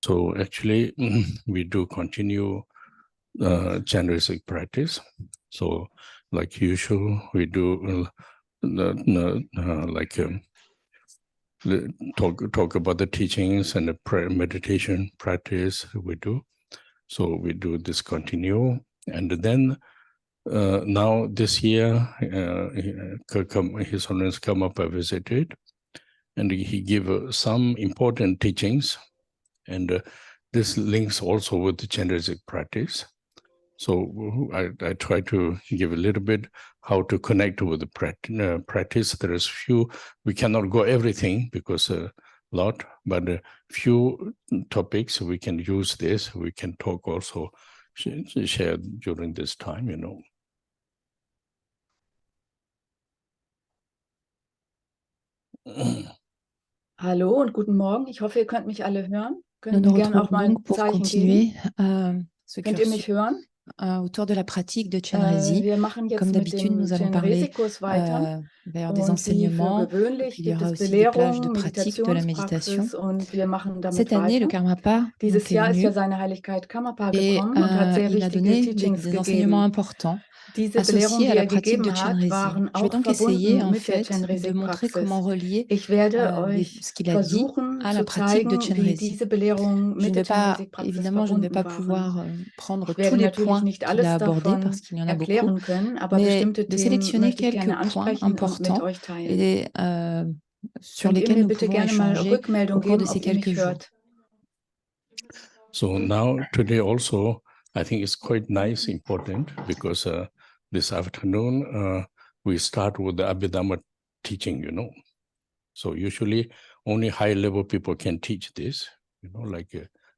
So actually, we do continue Chenresig practice. So like usual, we do talk about the teachings and the prayer meditation practice we do. So we do this continue. And then now this year, His Holiness Karmapa visited, and he gave some important teachings. And this links also with the Chenresig practice. So I try to give a little bit how to connect with the practice. There is few, we cannot go everything because a lot, but a few topics we can use this. We can talk also, share during this time, you know. Hallo und guten Morgen. Ich hoffe, ihr könnt mich alle hören. Nous Könnt nous mir gerne auch retrouvons mal ein donc pour Zeichen continuer geben. ce Könnt ihr mich cursus hören? autour de la pratique de Chenrezig. Wir machen jetzt Comme mit d'habitude, dem nous allons parler Chenresig-Kurs weiter. vers des Und wie für enseignements. gewöhnlich Il y gibt aura es aussi des plages de Belehrung, pratique de la méditation. Meditationspraxis und wir machen damit Cette année, le weiter. Karmapa Dieses donc, est Jahr ist ja venu seine Heiligkeit Karmapa et gekommen und hat sehr il a wichtige donné Teachings des enseignements gegeben. importants Diese Belehrungen, associés à die la er pratique de gegeben hat, Chenrezig. waren Je vais auch donc essayer verbunden en mit der fait de montrer Chenresig-Praxis. comment relier Ich werde euch ce qu'il a dit versuchen à zu la pratique de zeigen, wie Chenrezig. diese Belehrungen Je ne mit vais der pas, Chenresig-Praxis évidemment, je ne vais pas verbunden waren. pouvoir prendre Ich tous werde les natürlich points nicht qu'il alles a abordés parce davon qu'il y en a beaucoup, erklären können, aber mais bestimmte de Themen sélectionner möchte ich quelques gerne points ansprechen und mit importants euch teilen. et sur Könnt ihr lesquels mir nous bitte pouvons gerne mal échanger Rückmeldung au cours de geben, ces ob ihr quelques mich jours. hört? So now today also, I think it's quite nice, important, because this afternoon we start with the Abhidhamma teaching, you know. So usually only high-level people can teach this, you know, like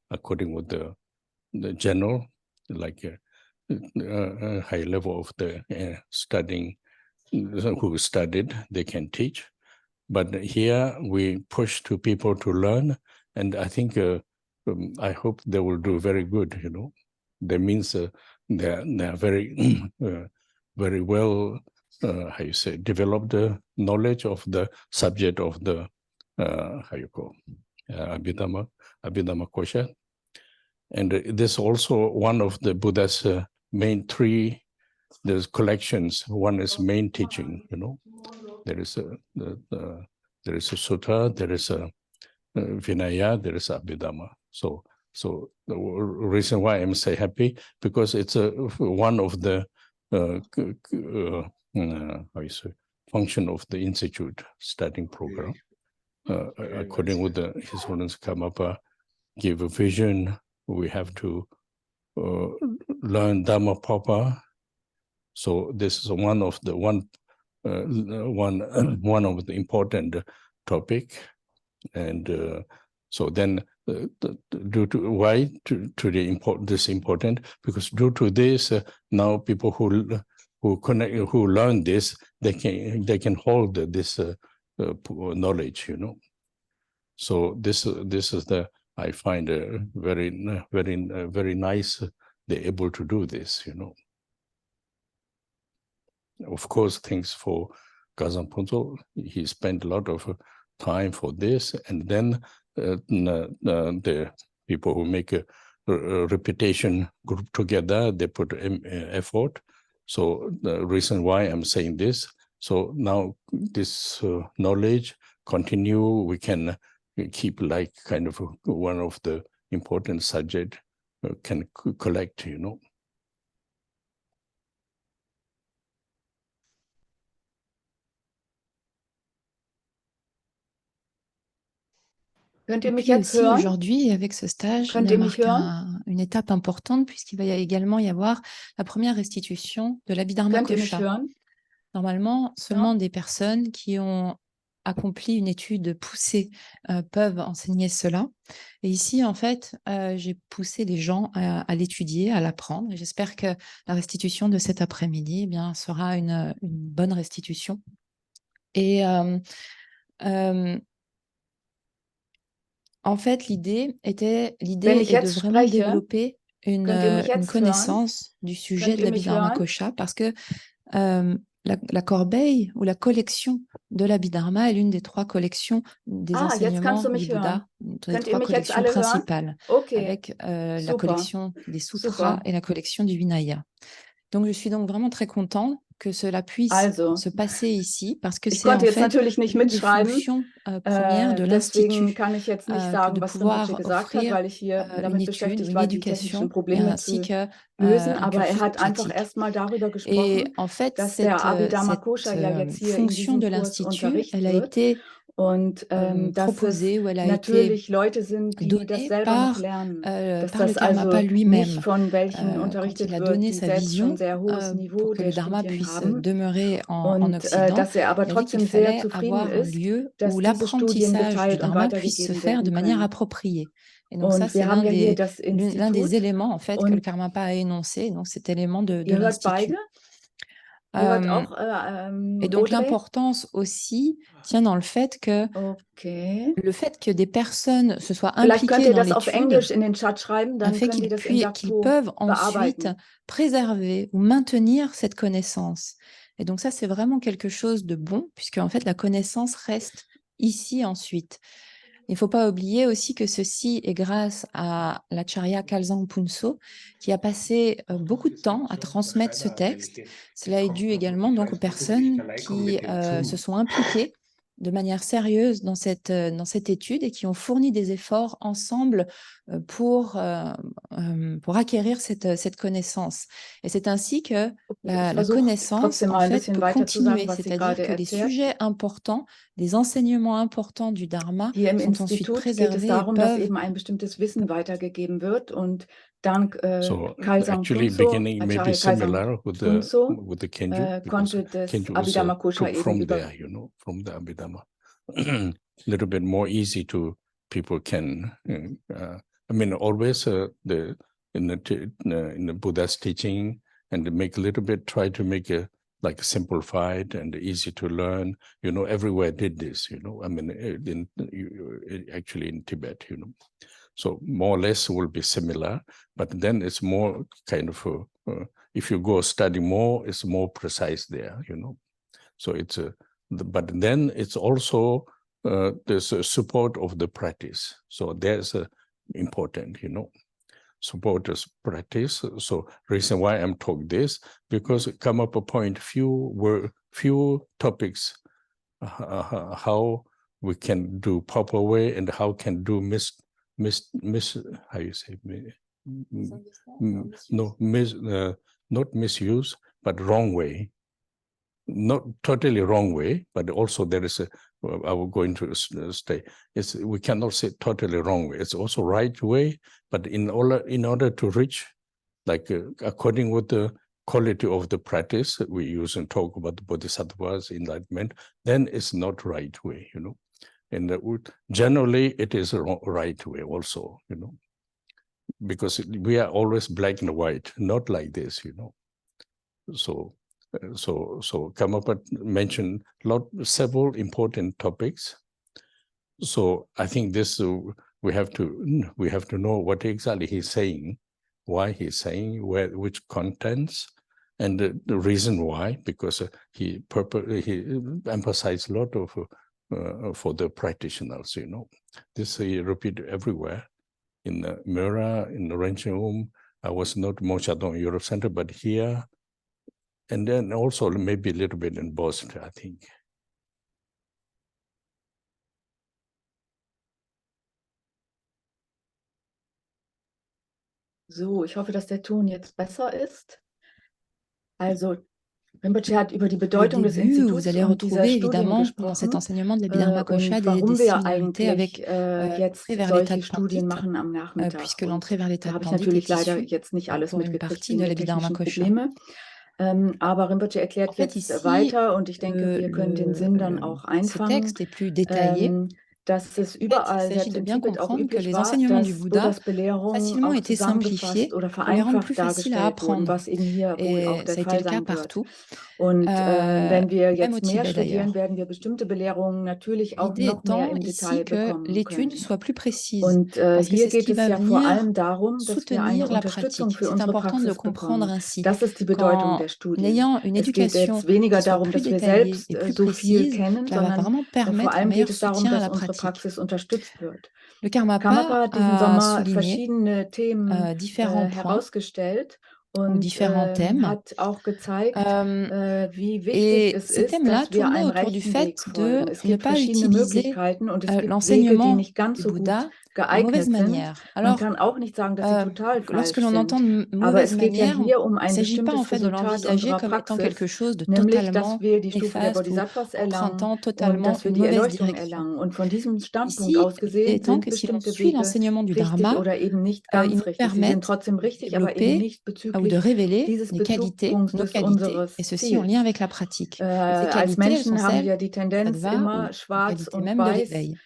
according with the general, like high level of the studying, who studied, they can teach. But here we push to people to learn, and I think I hope they will do very good. You know, that means they're very very well how you say developed the knowledge of the subject of the how you call Abhidhamma Kosha, and this also one of the Buddha's main three. There's collections. One is main teaching. You know, there is there is a sutta, there is a Vinaya, there is Abhidhamma. So the reason why I'm so happy, because it's one of the how you say, function of the institute studying program. According with His Holiness Karmapa give a vision, we have to learn Dhamma proper. So this is one of the one of the important topic, and so then due to why to the this important, because due to this now people who learn this, they can hold this knowledge, you know. So this is the, I find very nice they're able to do this, you know. Of course, thanks for Gazan Punzo. He spent a lot of time for this, and then the people who make a repetition group together, they put effort. So the reason why I'm saying this, so now this knowledge continue, we can keep like kind of one of the important subject can collect, you know. Könnt ihr Et mich puis jetzt aussi, hören? aujourd'hui, avec ce stage, Könnt il ihr mich marque hören? une étape importante puisqu'il va également y avoir la première restitution de l'Abhidharma Könnt ihr mich Kosha. hören? Normalement, seulement des personnes qui ont accompli une étude poussée peuvent enseigner cela. Et ici, en fait, j'ai poussé les gens à l'étudier, à l'apprendre. Et j'espère que la restitution de cet après-midi eh bien, sera une bonne restitution. Et en fait, l'idée est de vraiment développer une connaissance du sujet de l'Abhidharma Kosha, parce que la corbeille ou la collection de l'Abhidharma est l'une des 3 collections des Ah, jetzt kannst enseignements du du mich hören. Bouddha, des Könnt ihr 3 mich jetzt collections alle hören? principales, Okay, avec la super, collection des sutras super. et la collection du Vinaya. Donc, je suis donc vraiment très contente que cela puisse Also, se passer ici, parce que ich c'est en konnte jetzt fait natürlich nicht l'une des mitschreiben, fonctions premières de deswegen l'Institut, kann ich jetzt nicht que sagen, de was Rinpoche pouvoir gesagt hat, offrir weil ich hier une damit étude, beschäftigt une war, die technischen éducation, Probleme ainsi zu que lösen. un Aber er cursus de hat einfach pratique. erstmal darüber Et gesprochen, en fait, dass der Abhidharma Kosha ja jetzt hier in fonction diesem de Kurs l'Institut, unterrichtet elle a wird été und dass es proposée ou elle a été natürlich Leute sind, die das donnée selber noch par, lernen. Dass par le das Karmapa also nicht lui-même, von welchen quand il unterrichtet a wird, donné die sa selbst schon vision sehr hohes Niveau pour que der le Dharma Studien puisse haben. demeurer en Und Occident. dass er aber Il a dit qu'il trotzdem sehr fallait zufrieden avoir un ist, lieu dass où diese Studien l'apprentissage du geteilt und Dharma puisse se weitergegeben faire de werden manière können. appropriée. Et donc ça, Und c'est wir haben ja hier das l'un des Institut éléments en fait que le und Karmapa a énoncé, donc cet élément de ihr hört beide? l'Institut. Ihr hört Euh, auch et donc Audrey? l'importance aussi tient dans Okay. le fait que des personnes se soient Vielleicht könnt impliquées ihr dans das auf l'étude Englisch in den Chat schreiben, a dann fait können die das in qu'ils Dakpo peuvent ensuite bearbeiten. préserver ou maintenir cette connaissance. Et donc ça, c'est vraiment quelque chose de bon, puisque en fait, la connaissance reste ici ensuite. Il ne faut pas oublier aussi que ceci est grâce à l'Acharya Kalsang Punso, qui a passé beaucoup de temps à transmettre ce texte. Cela est dû également donc aux personnes qui se sont impliquées de manière sérieuse dans cette étude et qui ont fourni des efforts ensemble pour acquérir cette connaissance. Et c'est ainsi que la versuche connaissance trotzdem en mal ein fait bisschen peut weiter zu sagen, continuer, was sie c'est-à-dire gerade que les erzählt. sujets importants, des enseignements importants du Dharma Hier im sont ensuite Institut geht es préservés et darum, dass peuvent eben ein bestimmtes Wissen weitergegeben wird und dank So Kalsang actually Punso, beginning may be Acharya Kalsang similar Punso, with the Kenju, because konnte das Kenju was Abhidharma Kosha took eben from über... there, you know, from the Abhidharma. Little bit more easy to people can. I mean, always in the Buddha's teaching, and they make a little bit try to make a like simplified and easy to learn. You know, everywhere did this. You know, I mean, actually in Tibet, you know. So more or less will be similar, but then it's more kind of, if you go study more, it's more precise there, you know. So it's, but then it's also, there's a support of the practice. So there's important, you know, support this practice. So reason why I'm talking this, because it come up a point, few topics, how we can do proper way and how can do how you say not misuse, but wrong way, not totally wrong way, but also there is a, I will go into stay. It's, we cannot say totally wrong way. It's also right way, but in order to reach, like according with the quality of the practice that we use and talk about the bodhisattvas, enlightenment, then it's not right way, you know. And generally, it is a right way also, you know, because we are always black and white, not like this, you know. So Karmapa mentioned several important topics. So I think this we have to know what exactly he's saying, why he's saying, which contents, and the reason why, because he emphasized a lot of. For the practitioners, you know, this he repeated everywhere. In Mura, in the Renchum, I was not Mochadon Europe Center, but here, and then also maybe a little bit in Boston, I think. So, ich hoffe, dass der Ton jetzt besser ist. Also, Rinpoche hat über die Au Bedeutung des début, Instituts vous allez und dieser retrouver Studien évidemment dans cet gesprochen enseignement de l'Abhidharma Kosha und des warum wir similarités avec eigentlich jetzt l'entrée vers l'état solche de Studien Pandit, machen am Nachmittag. puisque l'entrée vers l'état Da de habe ich Pandit natürlich est leider issue jetzt nicht alles pour une mitgekriegt partie wegen de der l'Abhidharma technischen Kosha. Probleme. Aber Rinpoche erklärt En fait, jetzt ici, weiter und ich denke, wir können den Sinn dann auch ce einfangen. texte est plus détaillé. Dass es En fait, il überall, s'agit selbst de in bien Tibet, auch comprendre que üblich les war, enseignements du dass Bouddha Buddhas Belehrungen facilement auch été simplifiés zusammengefasst oder pour les rendre vereinfacht plus faciles à dargestellt wurden, apprendre. was eben hier wohl auch Et der ça a été Fall le cas sein wird. partout. Und wenn wir très jetzt mehr motivés studieren, d'ailleurs. werden wir bestimmte Belehrungen natürlich auch L'idée noch mehr étant im Detail ici que bekommen l'étude können. soit plus précise, Und parce que hier c'est ce geht qui es va ja vor venir allem darum, dass wir eine soutenir la Unterstützung pratique. für C'est unsere important de le Praxis comprendre bekommen. ainsi. Das ist die Bedeutung der Qu'en Studien. ayant une Es geht éducation jetzt weniger qui soit darum, plus dass wir détaillée selbst et plus so viel précise, kennen, cela va sondern vraiment vor permettre un allem meilleur geht es darum, soutien à dass la unsere pratique. Praxis unterstützt wird. Le Karmapa Karmapa hat diesen a Sommer souligné verschiedene Themen différents points herausgestellt ou und différents thèmes. hat auch gezeigt, wie wichtig Et es ces ist, thèmes-là dass wir tournaient einen autour du rechten Weg fait de folgen. Es ne gibt pas verschiedene utiliser Möglichkeiten und es gibt Wege, die l'enseignement nicht ganz du so gut Bouddha de mauvaise geeignet sind. manière. Man Alors, kann auch nicht sagen, dass sie total lorsque falsch l'on sind. entend Aber mauvaise es geht ja manière, hier um il ne ein s'agit pas en bestimmtes fait de Resultat l'envisager unserer comme étant quelque Praxis, chose de nämlich, dass totalement wir die Stufe der néfaste ou Bodhisattvas erlangen empruntant und totalement dass wir une die mauvaise Erleuchtung direction. erlangen. Und von diesem Standpunkt Ici, aus l'idée gesehen étant sind que si l'on bestimmte suit Wege l'enseignement du richtig Dharma, oder eben nicht ils ganz nous richtig. Sie sind permettent trotzdem de richtig, aber eben développer nicht ou de bezüglich révéler dieses les qualités, nos Bezugspunktes qualités, unseres et ceci en Ziels. lien avec la pratique. Et ces Als qualités, elles sont Menschen haben celles wir die du Tendenz, sattva immer ou schwarz qualités und même de weiß l'éveil.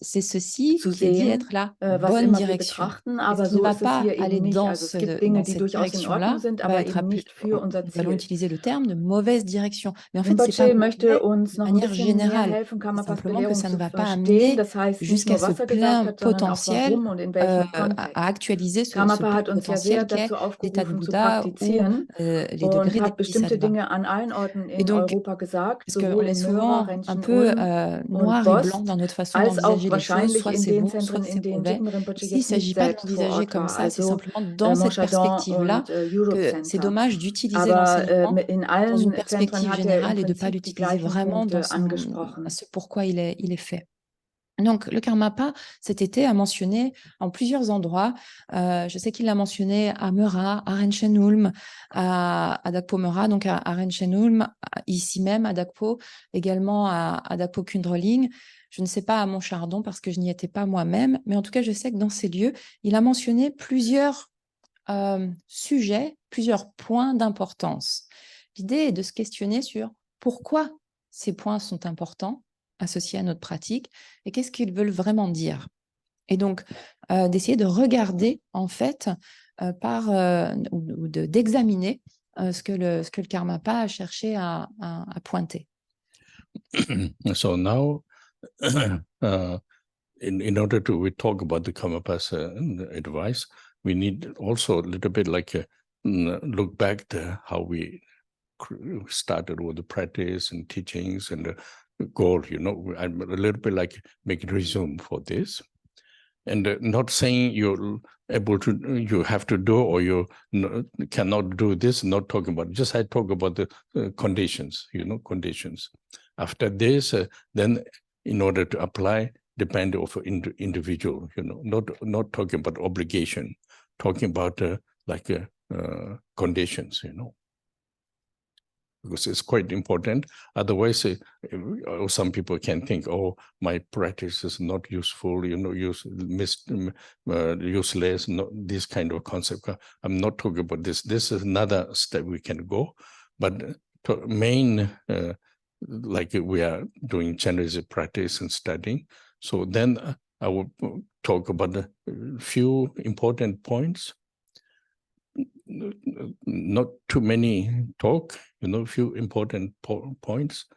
C'est ceci zu qui est dit être sehen, la was bonne immer wir direction. betrachten, Et ce aber qui ne so va ist es pas hier eben aller nicht. dans, Also es gibt Dinge, dans die cette durchaus in Ordnung direction-là, sind, va aber être eben appelé, nicht für unser nous allons Ziel. utiliser le terme de mauvaise direction. Mais en fait, c'est pas Rinpoche möchte mauvais uns de noch ein manière bisschen mehr générale. helfen, C'est Karmapas simplement que Belehrung ça ne zu va pas verstehen. amener Das heißt nicht jusqu'à nur, ce was er gesagt plein hat, sondern auch potentiel warum und in welchem à Kontext. actualiser ce Karmapa plein hat uns ja sehr potentiel qu'est dazu l'état de aufgerufen zu Bouddha ou praktizieren les und degrés des hat bestimmte bodhisattvas. Dinge an allen Orten Et in donc, Europa gesagt, parce sowohl qu'on est in Möhra, souvent un Rentschen, peu Ulm und noir et blanc dans Bost, notre façon als auch d'envisager les choses, wahrscheinlich soit in c'est den bon, soit Zentren, in c'est denen mauvais. Jigme Rinpoche Ici, il ne jetzt nicht s'agit pas de selbst vor l'envisager Ort comme war, ça, c'est also simplement dans cette Moshadon perspective-là und Europe que c'est Center. dommage d'utiliser Aber l'enseignement in dans une allen Zentren perspective hat er im générale et de ne pas Prinzip die l'utiliser gleichen vraiment dans Punkte angesprochen. ce pourquoi il est fait. Donc, le Karmapa, cet été, a mentionné en plusieurs endroits, je sais qu'il l'a mentionné à Meura, à Rentschen-Ulm, à Dakpo Meura, donc à Rentschen-Ulm, ici même à Dakpo, également à Dakpo Kundroling. Je ne sais pas à Montchardon parce que je n'y étais pas moi-même, mais en tout cas, je sais que dans ces lieux, il a mentionné plusieurs sujets, plusieurs points d'importance. L'idée est de se questionner sur pourquoi ces points sont importants associés à notre pratique et qu'est-ce qu'ils veulent vraiment dire. Et donc, d'essayer de regarder, en fait, ou d'examiner ce que le Karmapa a cherché à pointer. So now, in order to we talk about the Karmapa's advice, we need also a little bit like look back to how we started with the practice and teachings and the goal. You know, I'm a little bit like make a resume for this, and not saying you're able to, you have to do or you cannot do this. Not talking about just I talk about the conditions. You know, conditions. After this, then in order to apply, depend of individual. You know, not talking about obligation, talking about conditions. You know. Because it's quite important. Otherwise, some people can think, "Oh, my practice is not useful. You know, useless." Not this kind of concept. I'm not talking about this. This is another step we can go, but main like we are doing Chenresig practice and studying. So then I will talk about a few important points. Not too many talk, you know, a few important points.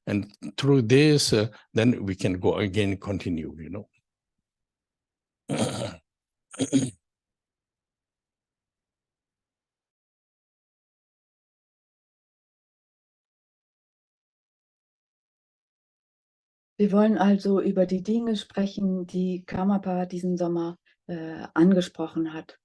And through this, then we can go again, continue, you know. Wir wollen also über die Dinge sprechen, die Karmapa diesen Sommer angesprochen hat.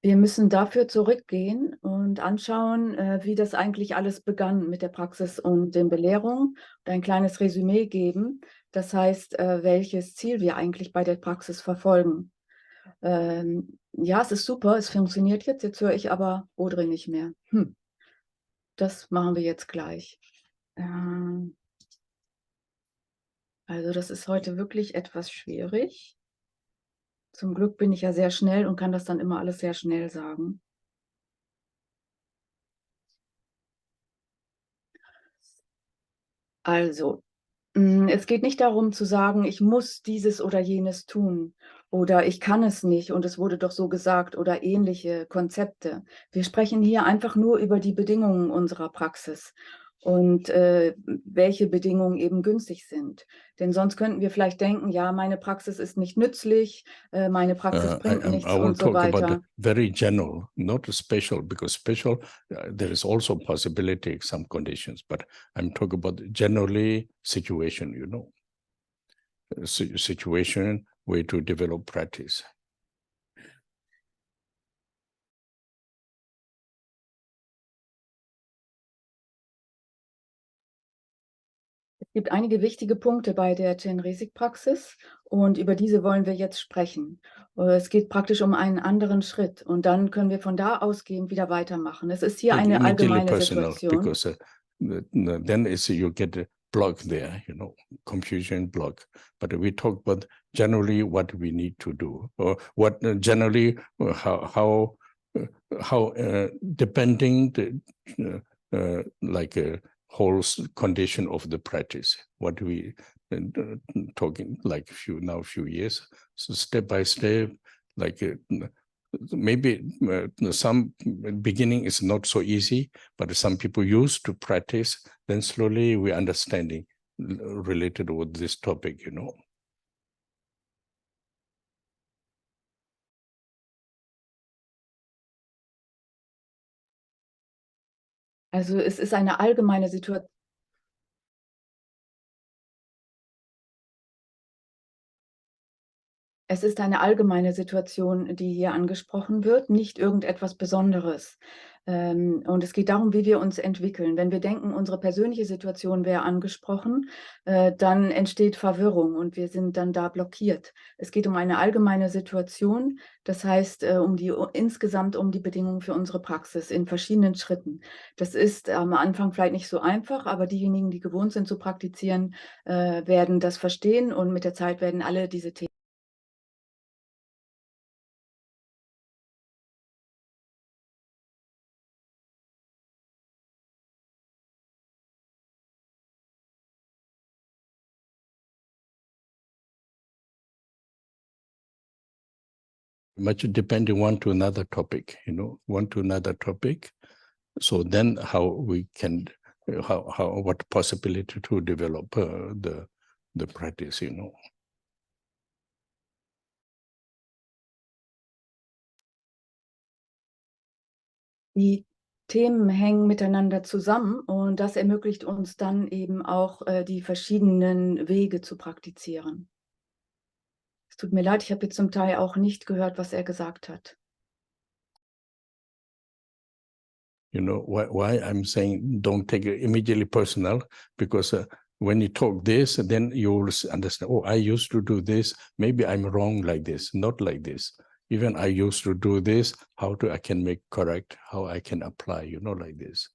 Wir müssen dafür zurückgehen und anschauen, wie das eigentlich alles begann mit der Praxis und den Belehrungen und ein kleines Resümee geben. Das heißt, welches Ziel wir eigentlich bei der Praxis verfolgen. Ja, es ist super, es funktioniert jetzt. Jetzt höre ich aber Audrey nicht mehr. Das machen wir jetzt gleich. Also das ist heute wirklich etwas schwierig. Zum Glück bin ich ja sehr schnell und kann das dann immer alles sehr schnell sagen. Also, es geht nicht darum zu sagen, ich muss dieses oder jenes tun oder ich kann es nicht und es wurde doch so gesagt oder ähnliche Konzepte. Wir sprechen hier einfach nur über die Bedingungen unserer Praxis und welche Bedingungen eben günstig sind. Denn sonst könnten wir vielleicht denken, ja, meine Praxis ist nicht nützlich, meine Praxis bringt nichts I will und so talk about the weiter. very general, not special, because special, there is also possibility, some conditions, but I'm talking about generally situation, you know, situation, way to develop practice. Es gibt einige wichtige Punkte bei der Chenresig-Praxis und über diese wollen wir jetzt sprechen. Es geht praktisch um einen anderen Schritt und dann können wir von da ausgehend wieder weitermachen. Es ist hier Take eine immediately allgemeine personal, Situation. because then it's, you get a block there, you know, confusion block. But we talk about generally what we need to do, or what generally how depending the like a whole condition of the practice. What we talking like few years, so step by step, like. Maybe some beginning is not so easy, but some people used to practice, then slowly we understanding related with this topic, you know. Also es ist eine allgemeine Situation. Es ist eine allgemeine Situation, die hier angesprochen wird, nicht irgendetwas Besonderes. Und es geht darum, wie wir uns entwickeln. Wenn wir denken, unsere persönliche Situation wäre angesprochen, dann entsteht Verwirrung und wir sind dann da blockiert. Es geht um eine allgemeine Situation, das heißt insgesamt um die Bedingungen für unsere Praxis in verschiedenen Schritten. Das ist am Anfang vielleicht nicht so einfach, aber diejenigen, die gewohnt sind zu praktizieren, werden das verstehen und mit der Zeit werden alle diese Themen. Much depending one to another topic, you know, one to another topic. So then how we can, what possibility to develop the practice, you know. Die Themen hängen miteinander zusammen und das ermöglicht uns dann eben auch, die verschiedenen Wege zu praktizieren. Es tut mir leid, ich habe jetzt zum Teil auch nicht gehört, was er gesagt hat. You know, why I'm saying don't take it immediately personal, because when you talk this, then you will understand, oh, I used to do this, maybe I'm wrong like this, not like this. Even I used to do this, I can make correct, how I can apply, you know, like this.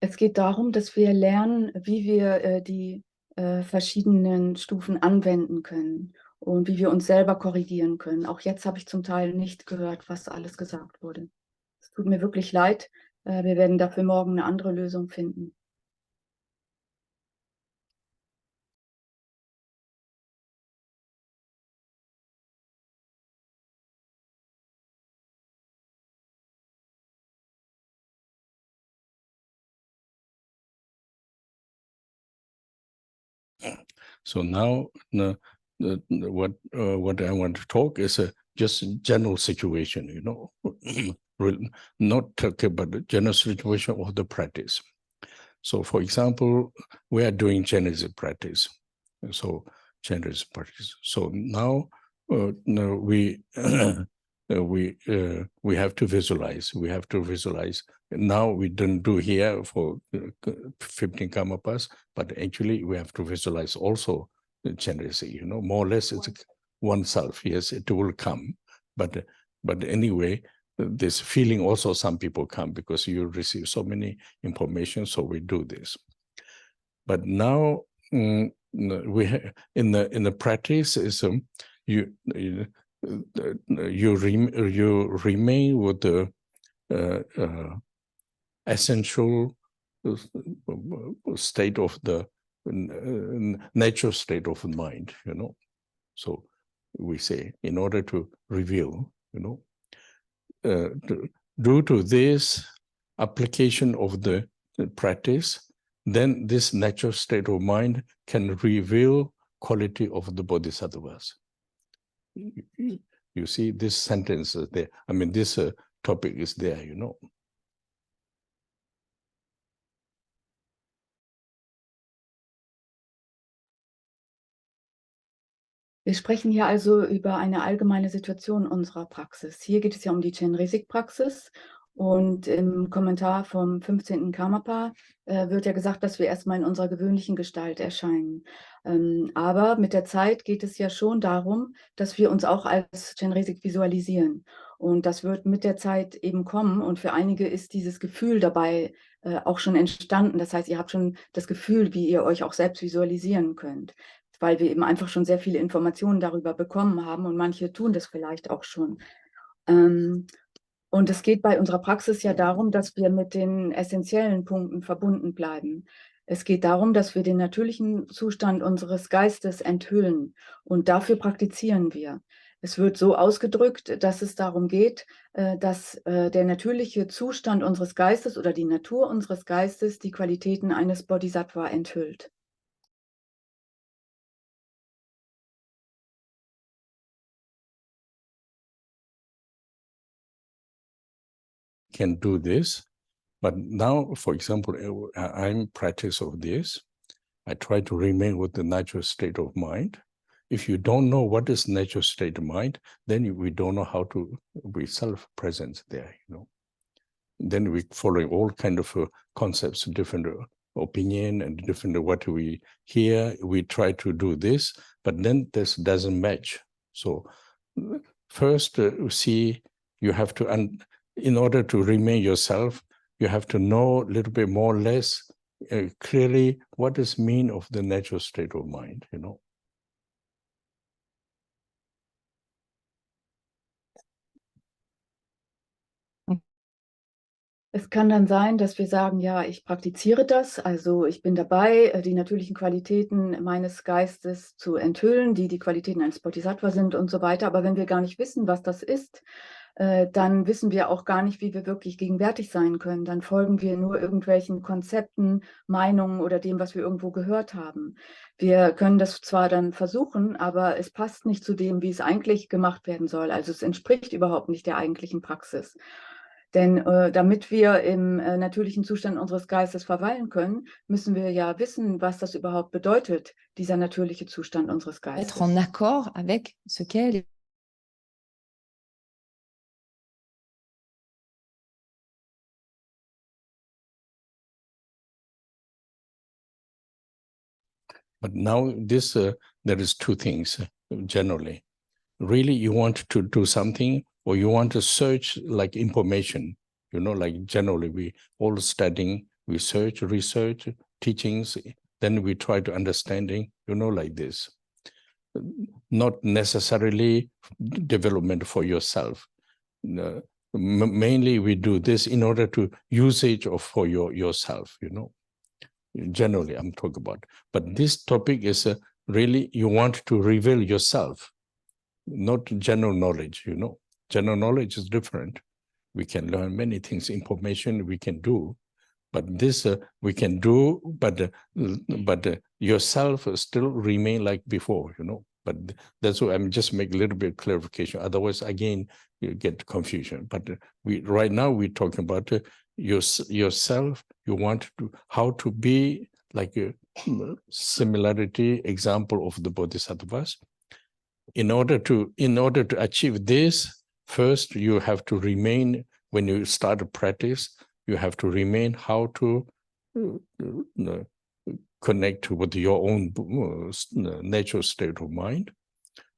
Es geht darum, dass wir lernen, wie wir die verschiedenen Stufen anwenden können und wie wir uns selber korrigieren können. Auch jetzt habe ich zum Teil nicht gehört, was alles gesagt wurde. Es tut mir wirklich leid. Wir werden dafür morgen eine andere Lösung finden. So now what I want to talk is just general situation, you know, not talk about the general situation of the practice. So for example, we are doing Chenresig practice. So Chenresig practice. So now we we have to visualize. We have to visualize. Now we don't do here for 15 Karmapas, but actually we have to visualize also the Chenresig, you know, more or less it's oneself. Yes, it will come. But anyway, this feeling also some people come because you receive so many information, so we do this. But now we have, in the practice is you remain with the essential state of the natural state of the mind, you know. So we say, in order to reveal, you know, due to this application of the practice, then this natural state of mind can reveal quality of the bodhisattvas. You see, this sentence is there. I mean, this topic is there, you know. Wir sprechen hier also über eine allgemeine Situation unserer Praxis. Hier geht es ja um die Chenresig-Praxis. Und im Kommentar vom 15. Karmapa wird ja gesagt, dass wir erstmal in unserer gewöhnlichen Gestalt erscheinen. Aber mit der Zeit geht es ja schon darum, dass wir uns auch als Chenresig visualisieren. Und das wird mit der Zeit eben kommen. Und für einige ist dieses Gefühl dabei auch schon entstanden. Das heißt, ihr habt schon das Gefühl, wie ihr euch auch selbst visualisieren könnt, weil wir eben einfach schon sehr viele Informationen darüber bekommen haben und manche tun das vielleicht auch schon. Und es geht bei unserer Praxis ja darum, dass wir mit den essentiellen Punkten verbunden bleiben. Es geht darum, dass wir den natürlichen Zustand unseres Geistes enthüllen und dafür praktizieren wir. Es wird so ausgedrückt, dass es darum geht, dass der natürliche Zustand unseres Geistes oder die Natur unseres Geistes die Qualitäten eines Bodhisattva enthüllt. Can do this, but now, for example, I'm practice of this. I try to remain with the natural state of mind. If you don't know what is natural state of mind, then we don't know how to be self-present there, you know. Then we following all kind of concepts, different opinion and different what we hear. We try to do this, but then this doesn't match. So first, see, you have to, in order to remain yourself, you have to know a little bit more or less clearly what is mean of the natural state of mind, you know. Es kann dann sein, dass wir sagen, ja, ich praktiziere das, also ich bin dabei, die natürlichen Qualitäten meines Geistes zu enthüllen, die die Qualitäten eines Bodhisattva sind und so weiter. Aber wenn wir gar nicht wissen, was das ist, dann wissen wir auch gar nicht, wie wir wirklich gegenwärtig sein können. Dann folgen wir nur irgendwelchen Konzepten, Meinungen oder dem, was wir irgendwo gehört haben. Wir können das zwar dann versuchen, aber es passt nicht zu dem, wie es eigentlich gemacht werden soll. Also es entspricht überhaupt nicht der eigentlichen Praxis. Denn damit wir im natürlichen Zustand unseres Geistes verweilen können, müssen wir ja wissen, was das überhaupt bedeutet, dieser natürliche Zustand unseres Geistes. Être en accord avec ce qu'est But now this, there is two things generally. Really, you want to do something or you want to search like information, you know, like generally we all studying, we search, research, teachings, then we try to understanding, you know, like this. Not necessarily development for yourself. Mainly we do this in order to usage of for yourself, you know. Generally, I'm talking about. But this topic is really you want to reveal yourself, not general knowledge, you know. General knowledge is different. We can learn many things, information we can do, but this we can do, but yourself still remain like before, you know. But that's why I'm just make a little bit of clarification. Otherwise, again, you get confusion. But we right now we're talking about yourself. You want to how to be like a similarity example of the bodhisattvas. In order to achieve this, first you have to remain, when you start a practice, you have to remain how to connect with your own natural state of mind.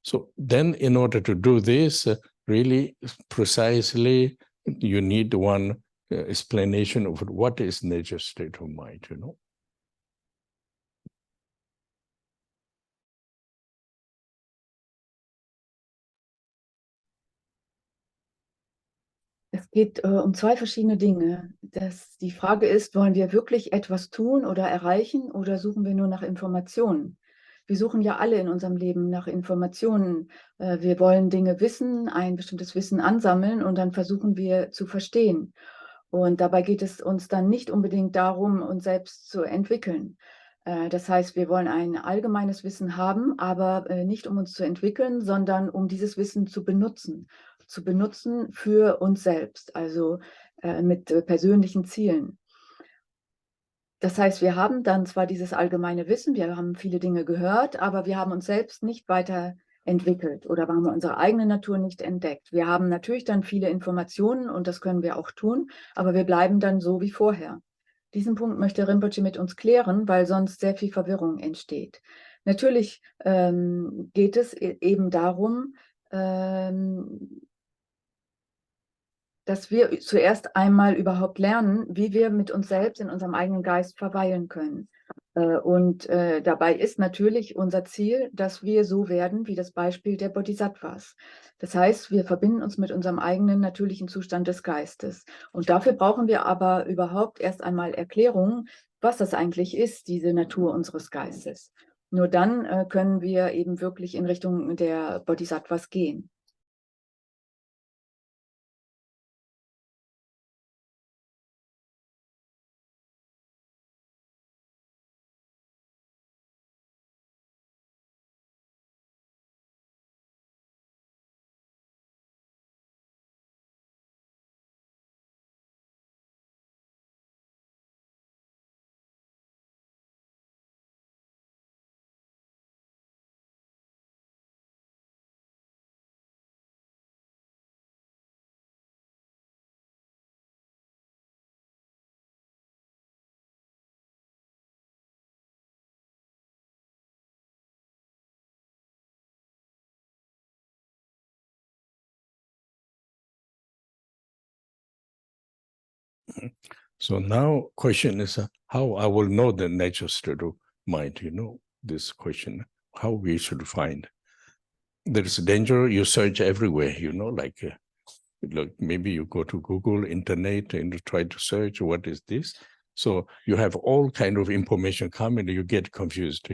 So then in order to do this, really precisely, you need one explanation of what is natural state of mind, you know. geht um zwei verschiedene Dinge. Die Frage ist, wollen wir wirklich etwas tun oder erreichen oder suchen wir nur nach Informationen? Wir suchen ja alle in unserem Leben nach Informationen. Wir wollen Dinge wissen, ein bestimmtes Wissen ansammeln und dann versuchen wir zu verstehen. Und dabei geht es uns dann nicht unbedingt darum, uns selbst zu entwickeln. Das heißt, wir wollen ein allgemeines Wissen haben, aber nicht um uns zu entwickeln, sondern um dieses Wissen zu benutzen für uns selbst, also mit persönlichen Zielen. Das heißt, wir haben dann zwar dieses allgemeine Wissen, wir haben viele Dinge gehört, aber wir haben uns selbst nicht weiterentwickelt oder haben unsere eigene Natur nicht entdeckt. Wir haben natürlich dann viele Informationen und das können wir auch tun, aber wir bleiben dann so wie vorher. Diesen Punkt möchte Rinpoche mit uns klären, weil sonst sehr viel Verwirrung entsteht. Natürlich geht es eben darum, dass wir zuerst einmal überhaupt lernen, wie wir mit uns selbst in unserem eigenen Geist verweilen können. Und dabei ist natürlich unser Ziel, dass wir so werden wie das Beispiel der Bodhisattvas. Das heißt, wir verbinden uns mit unserem eigenen natürlichen Zustand des Geistes. Und dafür brauchen wir aber überhaupt erst einmal Erklärungen, was das eigentlich ist, diese Natur unseres Geistes. Nur dann können wir eben wirklich in Richtung der Bodhisattvas gehen. So now question is how I will know the natural state of mind, this question, how we should find. There is danger, you search everywhere, like maybe you go to Google, internet, and you try to search what is this. So you have all kind of information coming, you get confused,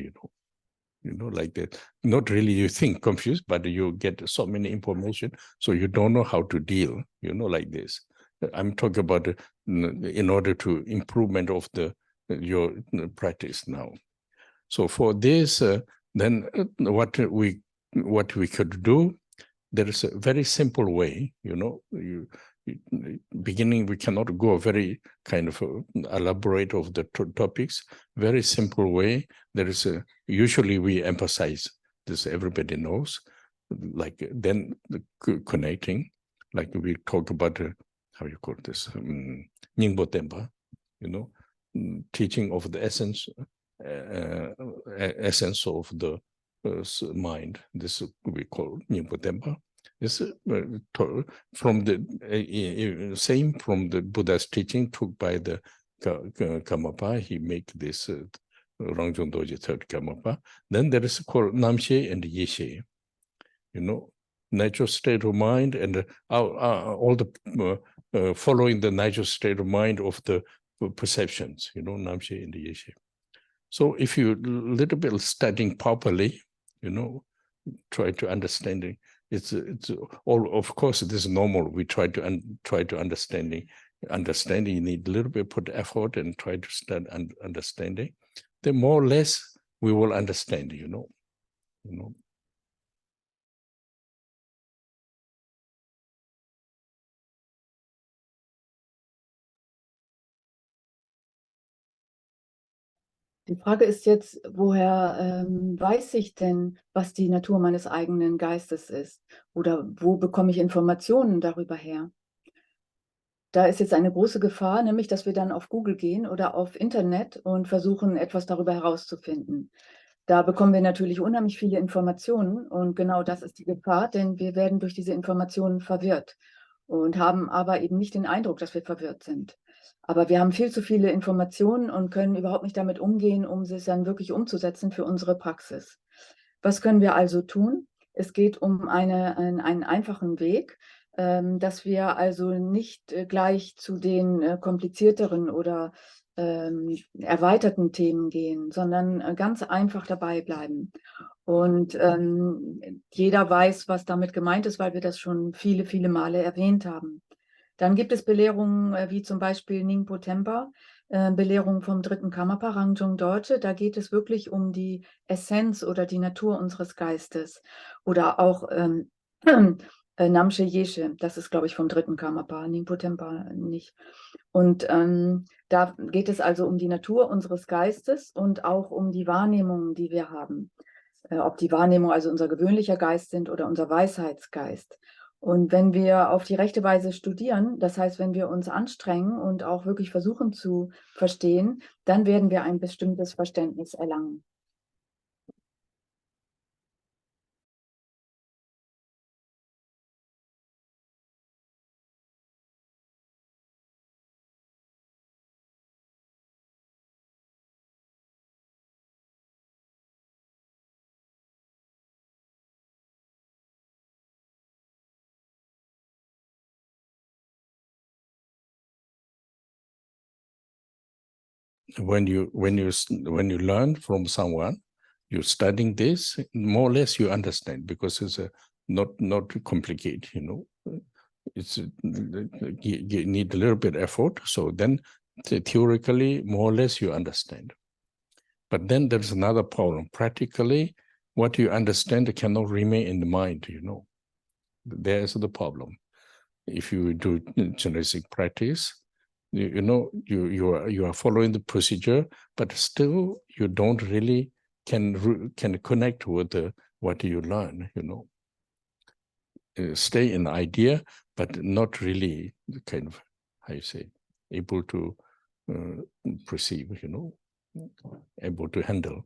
like that. Not really you think confused, but you get so many information, so you don't know how to deal, like this. I'm talking about in order to improvement of your practice now. So for this, then what we could do, there is a very simple way, beginning, we cannot go very kind of elaborate of the topics. Very simple way. There is usually we emphasize this, everybody knows, like then connecting, like we talk about how you call this, Nyingbo Tenpa, teaching of the essence of the mind. This we call Nyingbo Tenpa. This from the same from the Buddha's teaching took by the Karmapa. He make this Rangjung Doji third Karmapa. Then there is called Namshe and Yeshe. Natural state of mind and all the following the natural state of mind of the perceptions. Namshe and Yeshe. So if you little bit studying properly, try to understanding. It's all, of course, this is normal. We try to understanding. Understanding, you need a little bit put effort and try to start understanding. Then more or less we will understand, Die Frage ist jetzt, woher weiß ich denn, was die Natur meines eigenen Geistes ist? Oder wo bekomme ich Informationen darüber her? Da ist jetzt eine große Gefahr, nämlich, dass wir dann auf Google gehen oder auf Internet und versuchen, etwas darüber herauszufinden. Da bekommen wir natürlich unheimlich viele Informationen und genau das ist die Gefahr, denn wir werden durch diese Informationen verwirrt und haben aber eben nicht den Eindruck, dass wir verwirrt sind. Aber wir haben viel zu viele Informationen und können überhaupt nicht damit umgehen, um sie dann wirklich umzusetzen für unsere Praxis. Was können wir also tun? Es geht um einen einfachen Weg. dass wir also nicht gleich zu den komplizierteren oder erweiterten Themen gehen, sondern ganz einfach dabei bleiben. Und jeder weiß, was damit gemeint ist, weil wir das schon viele, viele Male erwähnt haben. Dann gibt es Belehrungen wie zum Beispiel Ningpo Tempa, Belehrung vom 3. Karmapa, Rangjung Dorje. Da geht es wirklich um die Essenz oder die Natur unseres Geistes. Oder auch Namche Yeshe, das ist, glaube ich, vom 3. Karmapa, Ningpo Tempa nicht. Und da geht es also um die Natur unseres Geistes und auch um die Wahrnehmungen, die wir haben. Ob die Wahrnehmung also unser gewöhnlicher Geist sind oder unser Weisheitsgeist. Und wenn wir auf die rechte Weise studieren, das heißt, wenn wir uns anstrengen und auch wirklich versuchen zu verstehen, dann werden wir ein bestimmtes Verständnis erlangen. When you learn from someone, you're studying this, more or less you understand, because it's not complicated, you know. It's you need a little bit effort. So then theoretically, more or less you understand. But then there's another problem. Practically, what you understand cannot remain in the mind, you know. There's the problem. If you do Chenresig practice, you know, you are following the procedure, but still you don't really can connect with what you learn, you know. Stay in the idea, but not really kind of, how you say, able to perceive, you know, able to handle.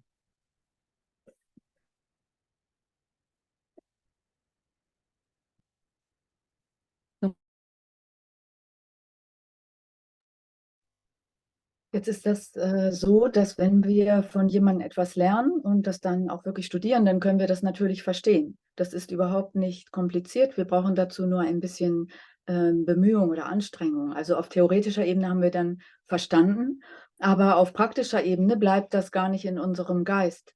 Jetzt ist das so, dass wenn wir von jemandem etwas lernen und das dann auch wirklich studieren, dann können wir das natürlich verstehen. Das ist überhaupt nicht kompliziert. Wir brauchen dazu nur ein bisschen Bemühung oder Anstrengung. Also auf theoretischer Ebene haben wir dann verstanden, aber auf praktischer Ebene bleibt das gar nicht in unserem Geist.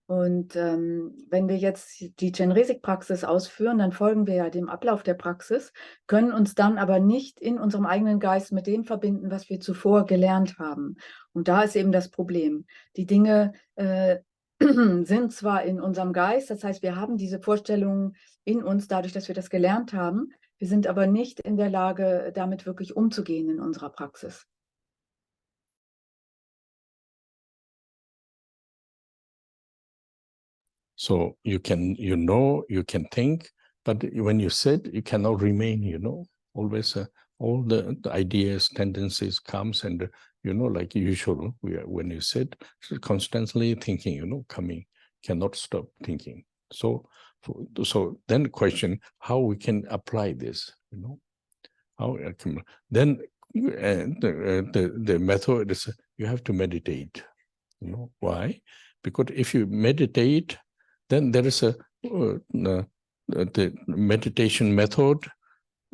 Und wenn wir jetzt die Chenresig-Praxis ausführen, dann folgen wir ja dem Ablauf der Praxis, können uns dann aber nicht in unserem eigenen Geist mit dem verbinden, was wir zuvor gelernt haben. Und da ist eben das Problem. Die Dinge sind zwar in unserem Geist, das heißt, wir haben diese Vorstellungen in uns, dadurch, dass wir das gelernt haben, wir sind aber nicht in der Lage, damit wirklich umzugehen in unserer Praxis. So you can think, but when you sit, you cannot remain, you know. Always all the ideas, tendencies comes, and you know, like usual, when you sit, constantly thinking, you know, coming, cannot stop thinking. So then the question, how we can apply this, you know, how then the method is you have to meditate, you know. Why? Because if you meditate, then there is the meditation method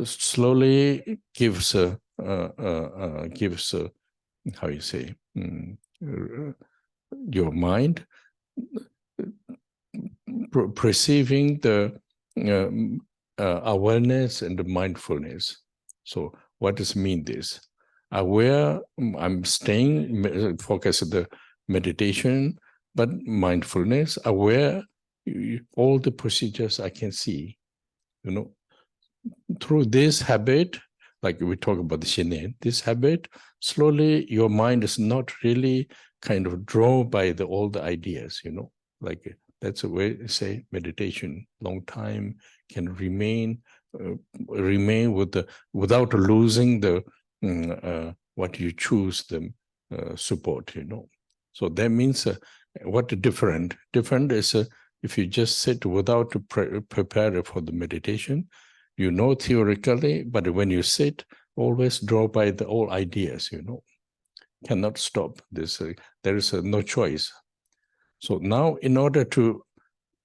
slowly gives how you say, your mind perceiving the awareness and the mindfulness. So what does mean this? Aware, I'm staying focused on the meditation, but mindfulness, aware, all the procedures I can see, you know. Through this habit, like we talk about the Shinen, this habit, slowly your mind is not really kind of drawn by all the ideas, you know. Like that's a way to say meditation, long time can remain with without losing the what you choose the support, you know. So that means what different is if you just sit without prepare for the meditation, you know theoretically, but when you sit, always draw by the all ideas, you know, cannot stop this. There is no choice. So now, in order to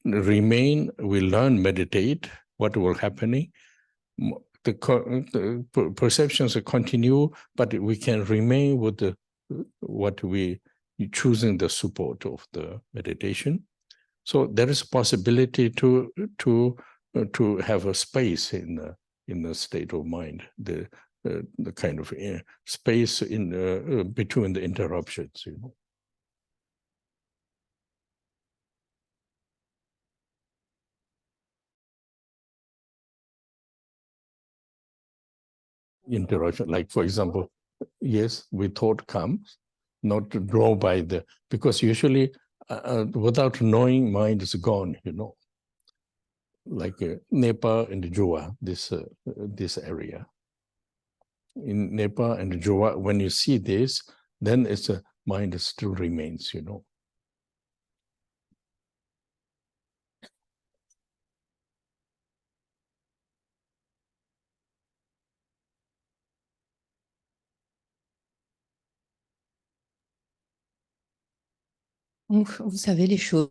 remain, we learn meditate. What will happening? the perceptions continue, but we can remain with the what we choosing the support of the meditation. So there is a possibility to have a space in the state of mind, the kind of space in between the interruptions, you know. Interruption, like for example, yes, we thought comes, not drawn by the, because usually without knowing, mind is gone, you know. Like Nepal and Jua, this area. In Nepal and Jua, when you see this, then it's a mind still remains, you know. Donc, vous savez les choses.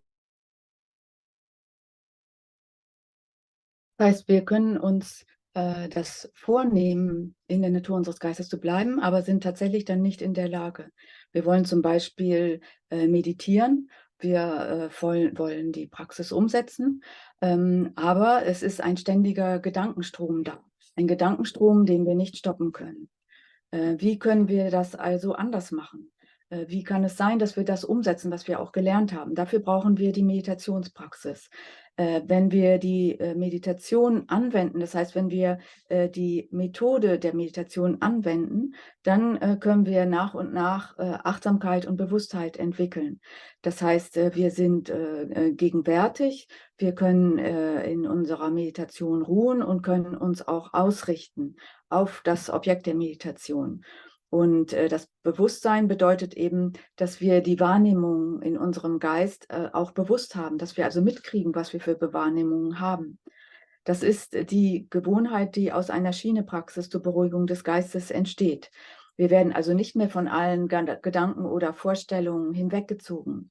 Das heißt, wir können uns das vornehmen, in der Natur unseres Geistes zu bleiben, aber sind tatsächlich dann nicht in der Lage. Wir wollen zum Beispiel meditieren, wir wollen die Praxis umsetzen, aber es ist ein ständiger Gedankenstrom da. Ein Gedankenstrom, den wir nicht stoppen können. Wie können wir das also anders machen? Wie kann es sein, dass wir das umsetzen, was wir auch gelernt haben? Dafür brauchen wir die Meditationspraxis. Wenn wir die Meditation anwenden, das heißt, wenn wir die Methode der Meditation anwenden, dann können wir nach und nach Achtsamkeit und Bewusstheit entwickeln. Das heißt, wir sind gegenwärtig, wir können in unserer Meditation ruhen und können uns auch ausrichten auf das Objekt der Meditation. Und das Bewusstsein bedeutet eben, dass wir die Wahrnehmung in unserem Geist auch bewusst haben, dass wir also mitkriegen, was wir für Wahrnehmungen haben. Das ist die Gewohnheit, die aus einer Schienepraxis zur Beruhigung des Geistes entsteht. Wir werden also nicht mehr von allen Gedanken oder Vorstellungen hinweggezogen.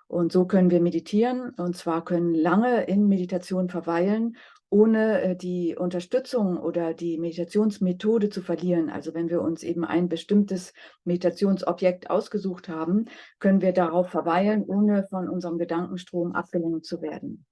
Und so können wir meditieren, und zwar können lange in Meditation verweilen, ohne die Unterstützung oder die Meditationsmethode zu verlieren. Also wenn wir uns eben ein bestimmtes Meditationsobjekt ausgesucht haben, können wir darauf verweilen, ohne von unserem Gedankenstrom abgelenkt zu werden.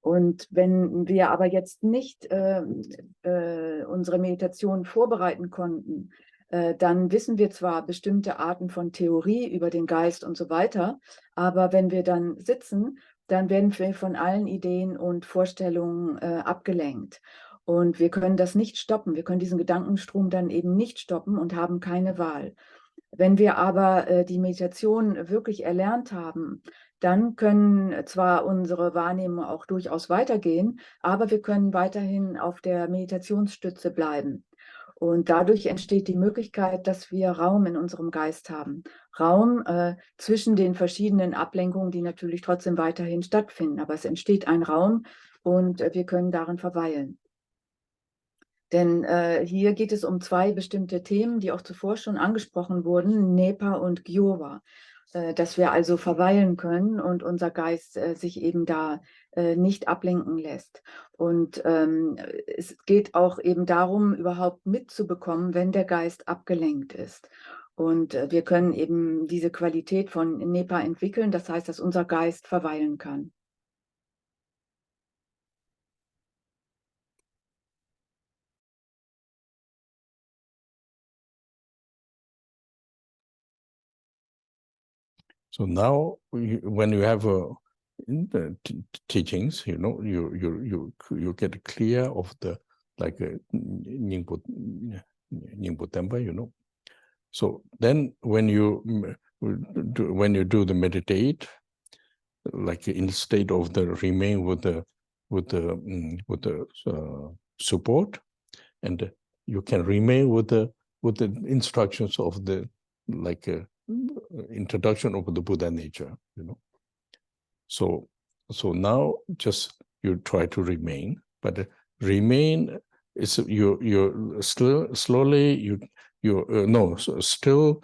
Und wenn wir aber jetzt nicht unsere Meditation vorbereiten konnten, dann wissen wir zwar bestimmte Arten von Theorie über den Geist und so weiter, aber wenn wir dann sitzen, dann werden wir von allen Ideen und Vorstellungen abgelenkt. Und wir können das nicht stoppen. Wir können diesen Gedankenstrom dann eben nicht stoppen und haben keine Wahl. Wenn wir aber die Meditation wirklich erlernt haben, dann können zwar unsere Wahrnehmungen auch durchaus weitergehen, aber wir können weiterhin auf der Meditationsstütze bleiben. Und dadurch entsteht die Möglichkeit, dass wir Raum in unserem Geist haben. Raum zwischen den verschiedenen Ablenkungen, die natürlich trotzdem weiterhin stattfinden. Aber es entsteht ein Raum und wir können darin verweilen. Denn hier geht es um zwei bestimmte Themen, die auch zuvor schon angesprochen wurden, Nepa und Gyowa. Dass wir also verweilen können und unser Geist sich eben da nicht ablenken lässt. Und es geht auch eben darum, überhaupt mitzubekommen, wenn der Geist abgelenkt ist. Und wir können eben diese Qualität von Nepa entwickeln, das heißt, dass unser Geist verweilen kann. So now, when you have teachings, you know, you get clear of the like Ningpo Tempa, you know. So then, when you do the meditate, like in the state of the remain with the support, and you can remain with the instructions of the like introduction of the Buddha nature, you know. So now just you try to remain, but remain is you still slowly still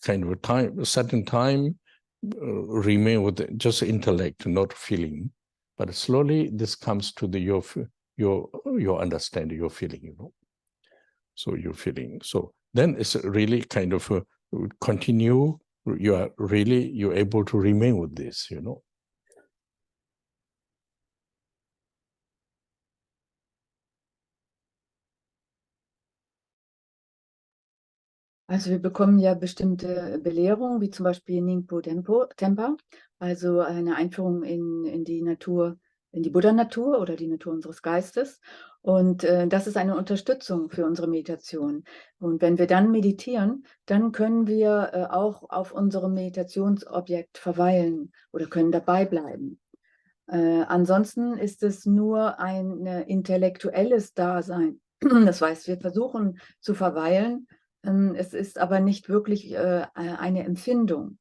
kind of a certain time remain with just intellect, not feeling, but slowly this comes to the your understanding, your feeling, you know. So you're feeling. So then it's really kind of continue. You're able to remain with this, you know. Also wir bekommen ja bestimmte Belehrungen, wie zum Beispiel Ningpo Tempa, also eine Einführung in die Natur, in die Buddha-Natur oder die Natur unseres Geistes. Und das ist eine Unterstützung für unsere Meditation. Und wenn wir dann meditieren, dann können wir auch auf unserem Meditationsobjekt verweilen oder können dabei bleiben. Ansonsten ist es nur ein intellektuelles Dasein. Das heißt, wir versuchen zu verweilen, es ist aber nicht wirklich eine Empfindung.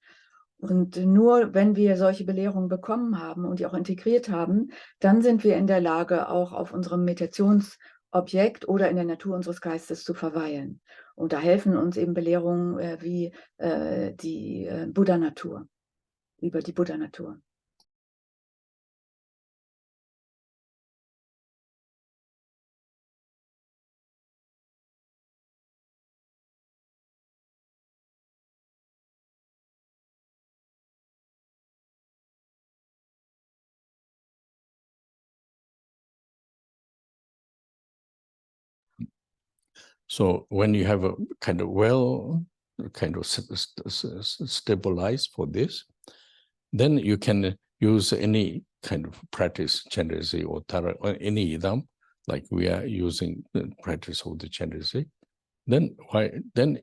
Und nur wenn wir solche Belehrungen bekommen haben und die auch integriert haben, dann sind wir in der Lage, auch auf unserem Meditationsobjekt oder in der Natur unseres Geistes zu verweilen. Und da helfen uns eben Belehrungen wie die Buddha-Natur, über die Buddha-Natur. So when you have a kind of stabilized for this, then you can use any kind of practice, Chenresig or Tara, or any idam, like we are using the practice of the Chenresig. Then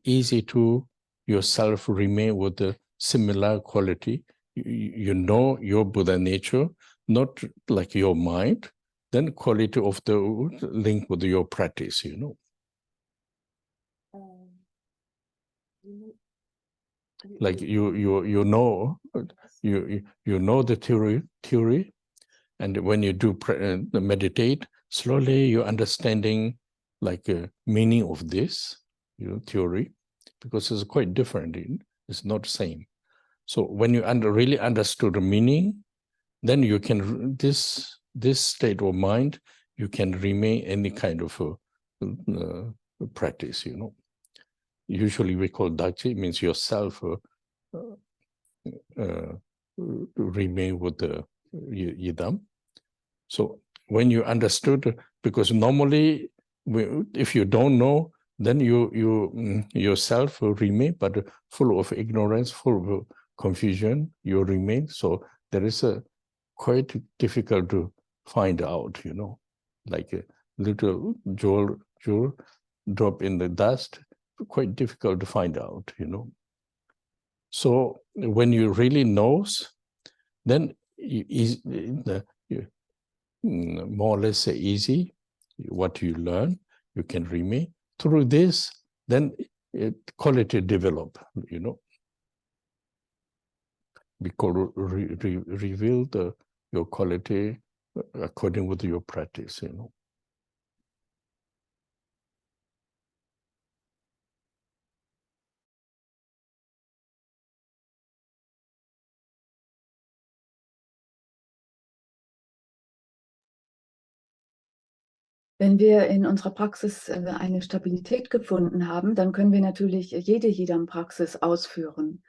easy to yourself remain with the similar quality. You know your Buddha nature, not like your mind, then quality of the link with your practice, you know. Like you know the theory, and when you do meditate, slowly you're understanding like a meaning of this, you know, theory, because it's quite different. It's not the same. So when you really understood the meaning, then you can this state of mind, you can remain any kind of practice, you know. Usually we call Dakji, means yourself remain with the Yidam. So when you understood, because normally if you don't know, then you yourself will remain, but full of ignorance, full of confusion, you remain. So there is a quite difficult to find out, you know, like a little jewel drop in the dust, quite difficult to find out, you know. So when you really knows, then more or less easy what you learn, you can remain. Through this, then quality develop, you know. Because reveal your quality according with your practice, you know. Wenn wir in unserer Praxis eine Stabilität gefunden haben, dann können wir natürlich jede Yidam-Praxis ausführen,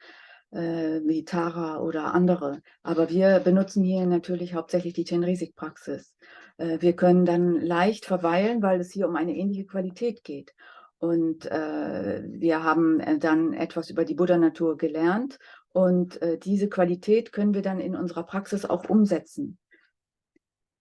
wie Tara oder andere. Aber wir benutzen hier natürlich hauptsächlich die Chenresig-Praxis. Wir können dann leicht verweilen, weil es hier um eine ähnliche Qualität geht. Und wir haben dann etwas über die Buddha-Natur gelernt. Und diese Qualität können wir dann in unserer Praxis auch umsetzen.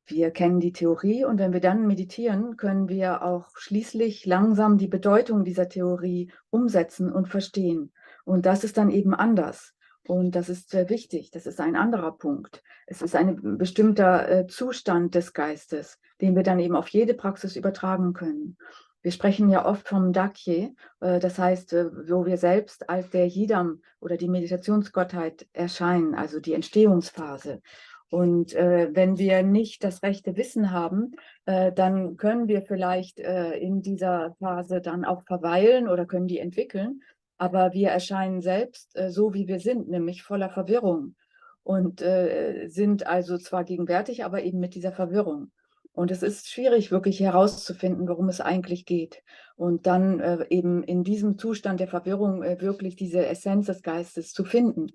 Wir kennen die Theorie und wenn wir dann meditieren, können wir auch schließlich langsam die Bedeutung dieser Theorie umsetzen und verstehen. Und das ist dann eben anders. Und das ist sehr wichtig. Das ist ein anderer Punkt. Es ist ein bestimmter Zustand des Geistes, den wir dann eben auf jede Praxis übertragen können. Wir sprechen ja oft vom Dakye, das heißt, wo wir selbst als der Yidam oder die Meditationsgottheit erscheinen, also die Entstehungsphase. Und wenn wir nicht das rechte Wissen haben, dann können wir vielleicht in dieser Phase dann auch verweilen oder können die entwickeln. Aber wir erscheinen selbst so, wie wir sind, nämlich voller Verwirrung. Und sind also zwar gegenwärtig, aber eben mit dieser Verwirrung. Und es ist schwierig, wirklich herauszufinden, worum es eigentlich geht. Und dann eben in diesem Zustand der Verwirrung wirklich diese Essenz des Geistes zu finden.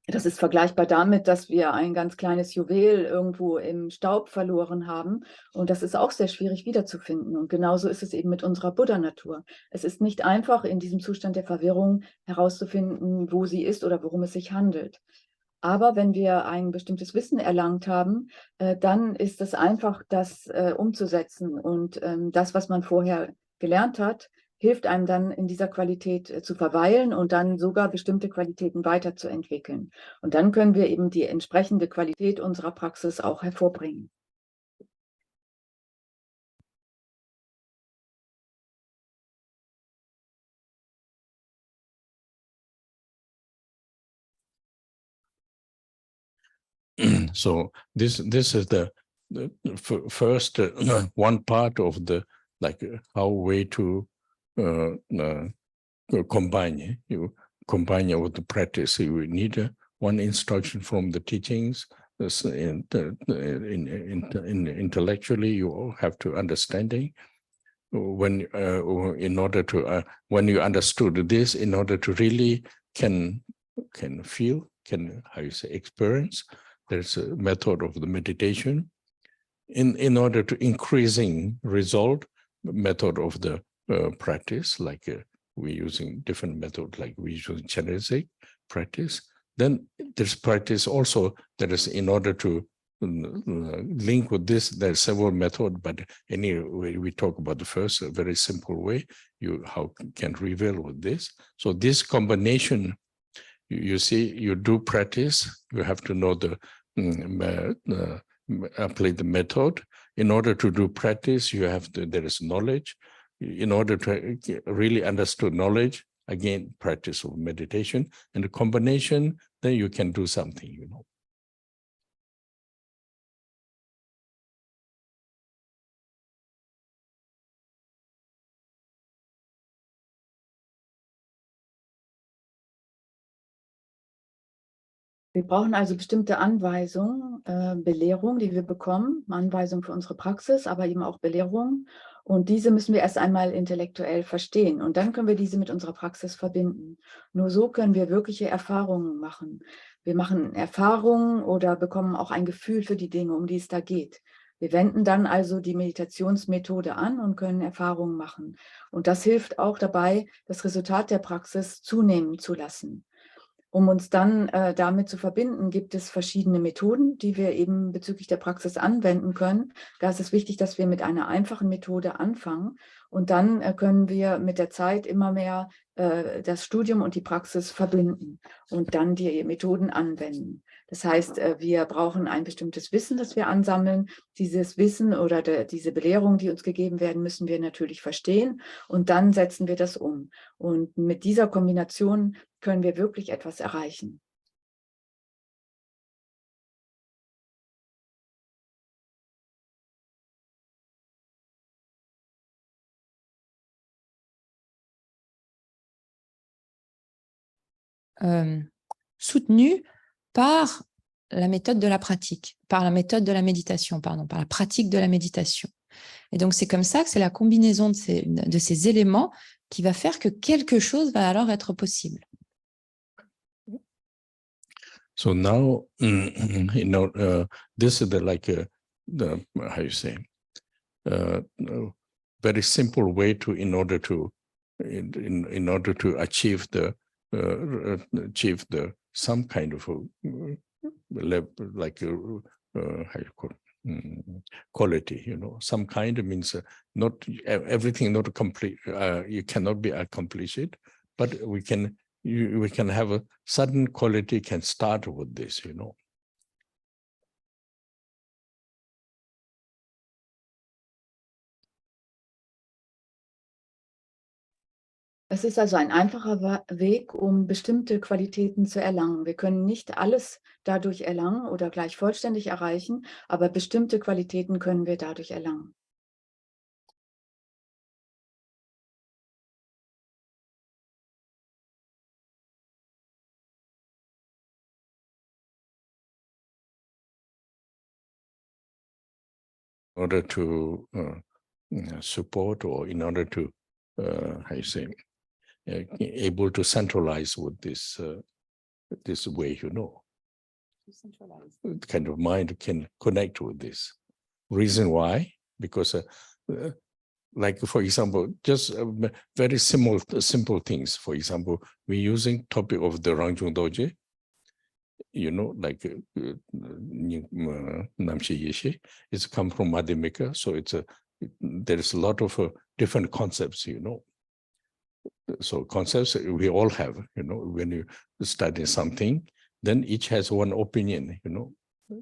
Das ist vergleichbar damit, dass wir ein ganz kleines Juwel irgendwo im Staub verloren haben. Und das ist auch sehr schwierig wiederzufinden. Und genauso ist es eben mit unserer Buddha-Natur. Es ist nicht einfach, in diesem Zustand der Verwirrung herauszufinden, wo sie ist oder worum es sich handelt. Aber wenn wir ein bestimmtes Wissen erlangt haben, dann ist es einfach, das umzusetzen. Und das, was man vorher gelernt hat, hilft einem dann in dieser Qualität zu verweilen und dann sogar bestimmte Qualitäten weiterzuentwickeln. Und dann können wir eben die entsprechende Qualität unserer Praxis auch hervorbringen. So this is the first one part of the how way to combine combine with the practice. You need one instruction from the teachings. Intellectually, you have to understanding. When in order to when you understood this, in order to really can feel, how you say, experience, there's a method of the meditation. In order to increasing result, method of the practice, like we're using different method, like we use Chenresig practice. Then there's practice also that is in order to link with this. There's several methods, but anyway, we talk about the first, a very simple way how can reveal with this. So this combination, you see, you do practice, you have to know the apply the method. In order to do practice, you have to, there is knowledge. In order to really understand knowledge, again, practice of meditation, and the combination, then you can do something, you know. Wir brauchen also bestimmte Anweisungen, Belehrungen, die wir bekommen, Anweisungen für unsere Praxis, aber eben auch Belehrungen. Und diese müssen wir erst einmal intellektuell verstehen. Und dann können wir diese mit unserer Praxis verbinden. Nur so können wir wirkliche Erfahrungen machen. Wir machen Erfahrungen oder bekommen auch ein Gefühl für die Dinge, um die es da geht. Wir wenden dann also die Meditationsmethode an und können Erfahrungen machen. Und das hilft auch dabei, das Resultat der Praxis zunehmen zu lassen. Um uns dann damit zu verbinden, gibt es verschiedene Methoden, die wir eben bezüglich der Praxis anwenden können. Da ist es wichtig, dass wir mit einer einfachen Methode anfangen und dann können wir mit der Zeit immer mehr das Studium und die Praxis verbinden und dann die Methoden anwenden. Das heißt, wir brauchen ein bestimmtes Wissen, das wir ansammeln. Dieses Wissen oder diese Belehrungen, die uns gegeben werden, müssen wir natürlich verstehen und dann setzen wir das um. Und mit dieser Kombination können wir wirklich etwas erreichen. Soutenu par la méthode de la pratique, par la méthode de la méditation, pardon, par la pratique de la méditation. Et donc, c'est comme ça que c'est la combinaison de ces éléments qui va faire que quelque chose va alors être possible. So now, you know, this is the how you say, very simple way to in order to achieve some kind of like how you call quality, you know. Some kind means not everything not complete. You cannot be accomplish it, but we can have a sudden quality can start with this, you know. Es ist also ein einfacher Weg, um bestimmte Qualitäten zu erlangen. Wir können nicht alles dadurch erlangen oder gleich vollständig erreichen, aber bestimmte Qualitäten können wir dadurch erlangen. order to support, or in order to, how you say, able to centralize with this this way, you know, kind of mind can connect with this. Reason why? Because like, for example, just very simple things. For example, we're using topic of the Rangjung Doje, you know, like Namshi Yeshe. It's come from Madhyamika, so it's there is a lot of different concepts, you know. So concepts we all have, you know, when you study something, then each has one opinion, you know.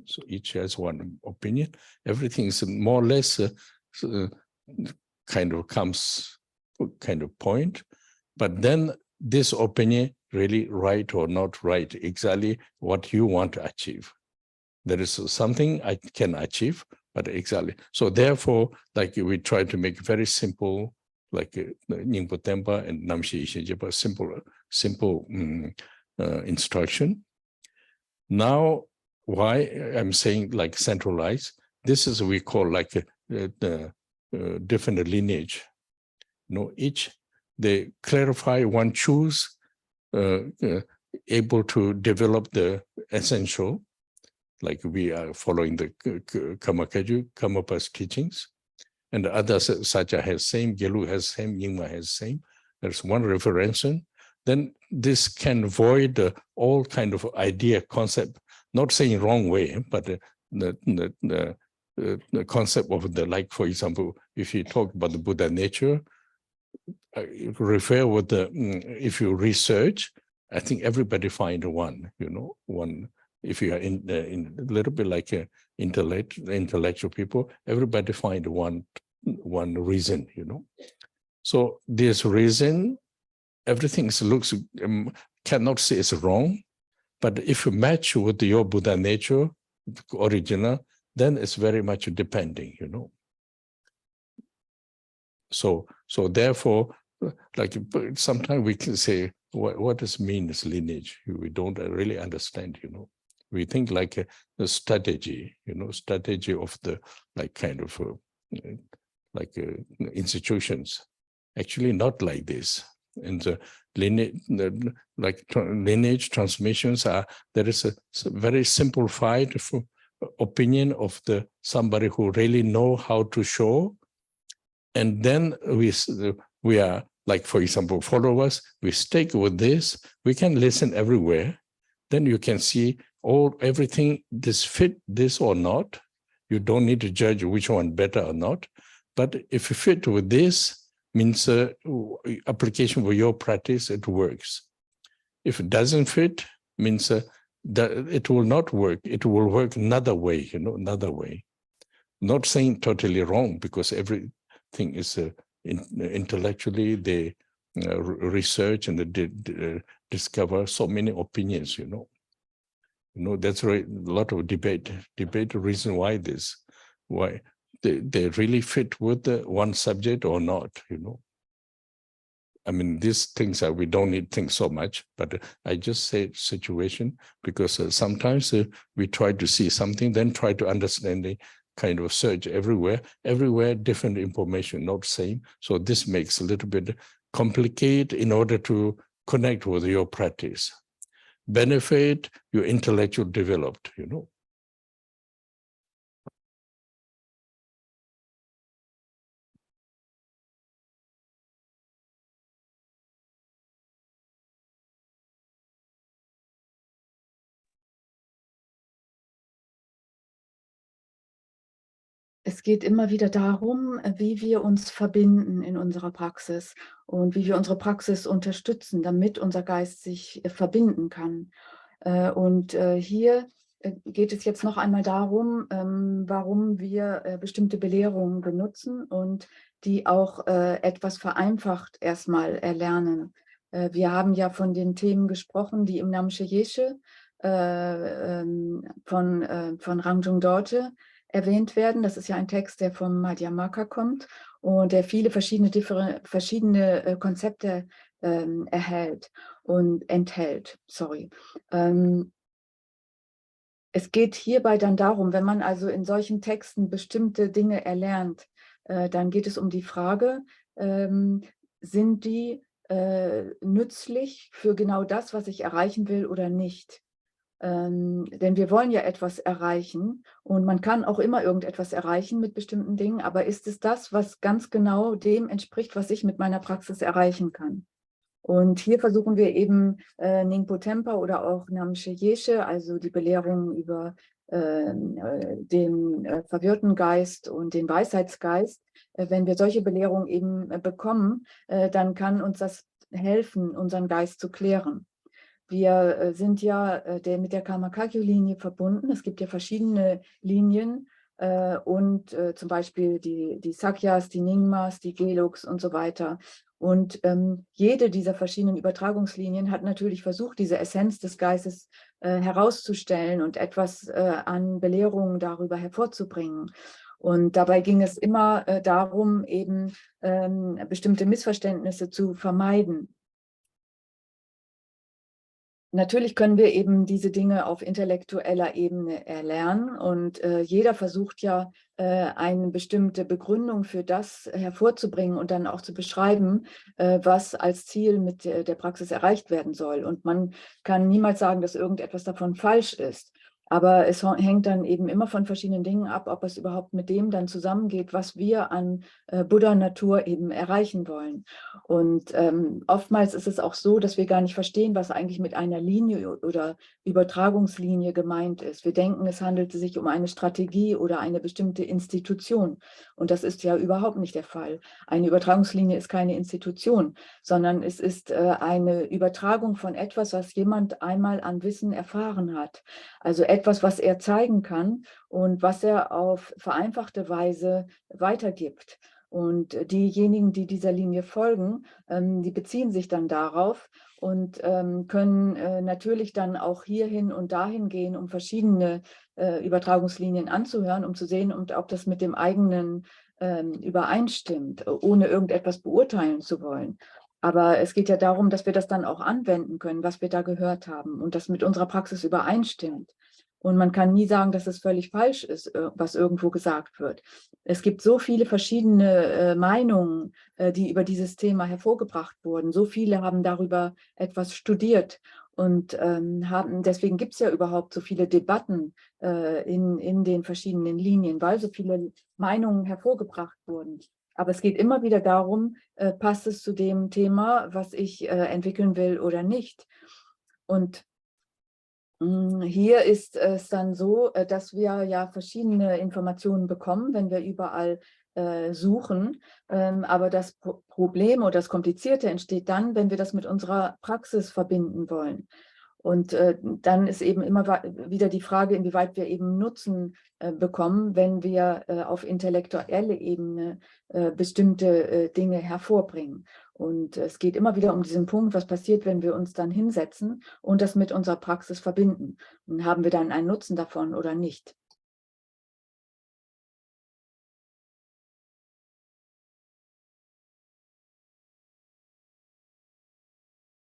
So each has one opinion. Everything is more or less kind of comes kind of point, but then this opinion really right or not right, exactly what you want to achieve. There is something I can achieve, but exactly. So therefore, like we try to make very simple, like Nyingpo Tempa and Namshi Ishinjepa, simple instruction. Now, why I'm saying like centralized, this is we call like the different lineage. You know, each they clarify, one choose, able to develop the essential, like we are following the Kamakaju, Kamapa's teachings, and the others, Sacha has same, Gelu has same, Jigme has same. There's one reference. Then this can void all kind of idea concept, not saying wrong way, but the concept of the, like, for example, if you talk about the Buddha nature, refer with the, if you research, I think everybody find one, you know, one. If you are in a little bit like intellectual people, everybody find one reason, you know. So this reason, everything looks, cannot say it's wrong, but if you match with your Buddha nature, original, then it's very much depending, you know. So therefore, like sometimes we can say, what does mean this lineage? We don't really understand, you know. We think like a strategy, you know, strategy of the like kind of like institutions. Actually, not like this. And the lineage, like lineage transmissions are, there is a very simplified opinion of the somebody who really know how to show. And then we are, like, for example, followers, we stick with this, we can listen everywhere. Then you can see everything, this fit this or not. You don't need to judge which one better or not. But if you fit with this, means application for your practice, it works. If it doesn't fit, means that it will not work. It will work another way, you know, another way. Not saying totally wrong, because everything is intellectually they research and they discover so many opinions, you know. You know, that's right, a lot of debate the reason why they really fit with the one subject or not, you know. I mean, these things are, we don't need to think so much, but I just say situation because sometimes we try to see something, then try to understand the kind of search everywhere different information, not same. So this makes a little bit complicated in order to connect with your practice. Benefit your intellectual developed, you know. Es geht immer wieder darum, wie wir uns verbinden in unserer Praxis und wie wir unsere Praxis unterstützen, damit unser Geist sich verbinden kann. Und hier geht es jetzt noch einmal darum, warum wir bestimmte Belehrungen benutzen und die auch etwas vereinfacht erstmal erlernen. Wir haben ja von den Themen gesprochen, die im Namche Yeshe von Rangjung Dorje erwähnt werden. Das ist ja ein Text, der vom Madhyamaka kommt und der viele verschiedene Konzepte enthält. Es geht hierbei dann darum, wenn man also in solchen Texten bestimmte Dinge erlernt, dann geht es um die Frage, sind die nützlich für genau das, was ich erreichen will oder nicht? Denn wir wollen ja etwas erreichen und man kann auch immer irgendetwas erreichen mit bestimmten Dingen, aber ist es das, was ganz genau dem entspricht, was ich mit meiner Praxis erreichen kann? Und hier versuchen wir eben Ningpo Tempa oder auch Namche Yeshe, also die Belehrung über den verwirrten Geist und den Weisheitsgeist. Wenn wir solche Belehrungen eben bekommen, dann kann uns das helfen, unseren Geist zu klären. Wir sind ja mit der Karma-Kagyu-Linie verbunden. Es gibt ja verschiedene Linien und zum Beispiel die Sakyas, die Nyingmas, die Geluks und so weiter. Und jede dieser verschiedenen Übertragungslinien hat natürlich versucht, diese Essenz des Geistes herauszustellen und etwas an Belehrungen darüber hervorzubringen. Und dabei ging es immer darum, eben bestimmte Missverständnisse zu vermeiden. Natürlich können wir eben diese Dinge auf intellektueller Ebene erlernen und jeder versucht ja, eine bestimmte Begründung für das hervorzubringen und dann auch zu beschreiben, was als Ziel mit der Praxis erreicht werden soll. Und man kann niemals sagen, dass irgendetwas davon falsch ist. Aber es hängt dann eben immer von verschiedenen Dingen ab, ob es überhaupt mit dem dann zusammengeht, was wir an Buddha-Natur eben erreichen wollen. Und oftmals ist es auch so, dass wir gar nicht verstehen, was eigentlich mit einer Linie oder Übertragungslinie gemeint ist. Wir denken, es handelte sich um eine Strategie oder eine bestimmte Institution. Und das ist ja überhaupt nicht der Fall. Eine Übertragungslinie ist keine Institution, sondern es ist eine Übertragung von etwas, was jemand einmal an Wissen erfahren hat. Also etwas, was er zeigen kann und was er auf vereinfachte Weise weitergibt. Und diejenigen, die dieser Linie folgen, die beziehen sich dann darauf und können natürlich dann auch hierhin und dahin gehen, um verschiedene Übertragungslinien anzuhören, um zu sehen, ob das mit dem eigenen übereinstimmt, ohne irgendetwas beurteilen zu wollen. Aber es geht ja darum, dass wir das dann auch anwenden können, was wir da gehört haben und das mit unserer Praxis übereinstimmt. Und man kann nie sagen, dass es völlig falsch ist, was irgendwo gesagt wird. Es gibt so viele verschiedene Meinungen, die über dieses Thema hervorgebracht wurden. So viele haben darüber etwas studiert und deswegen gibt es ja überhaupt so viele Debatten in den verschiedenen Linien, weil so viele Meinungen hervorgebracht wurden. Aber es geht immer wieder darum, passt es zu dem Thema, was ich entwickeln will oder nicht. Und hier ist es dann so, dass wir ja verschiedene Informationen bekommen, wenn wir überall suchen. Aber das Problem oder das Komplizierte entsteht dann, wenn wir das mit unserer Praxis verbinden wollen. Und dann ist eben immer wieder die Frage, inwieweit wir eben Nutzen bekommen, wenn wir auf intellektuelle Ebene bestimmte Dinge hervorbringen. Und es geht immer wieder um diesen Punkt, was passiert, wenn wir uns dann hinsetzen und das mit unserer Praxis verbinden. Und haben wir dann einen Nutzen davon oder nicht?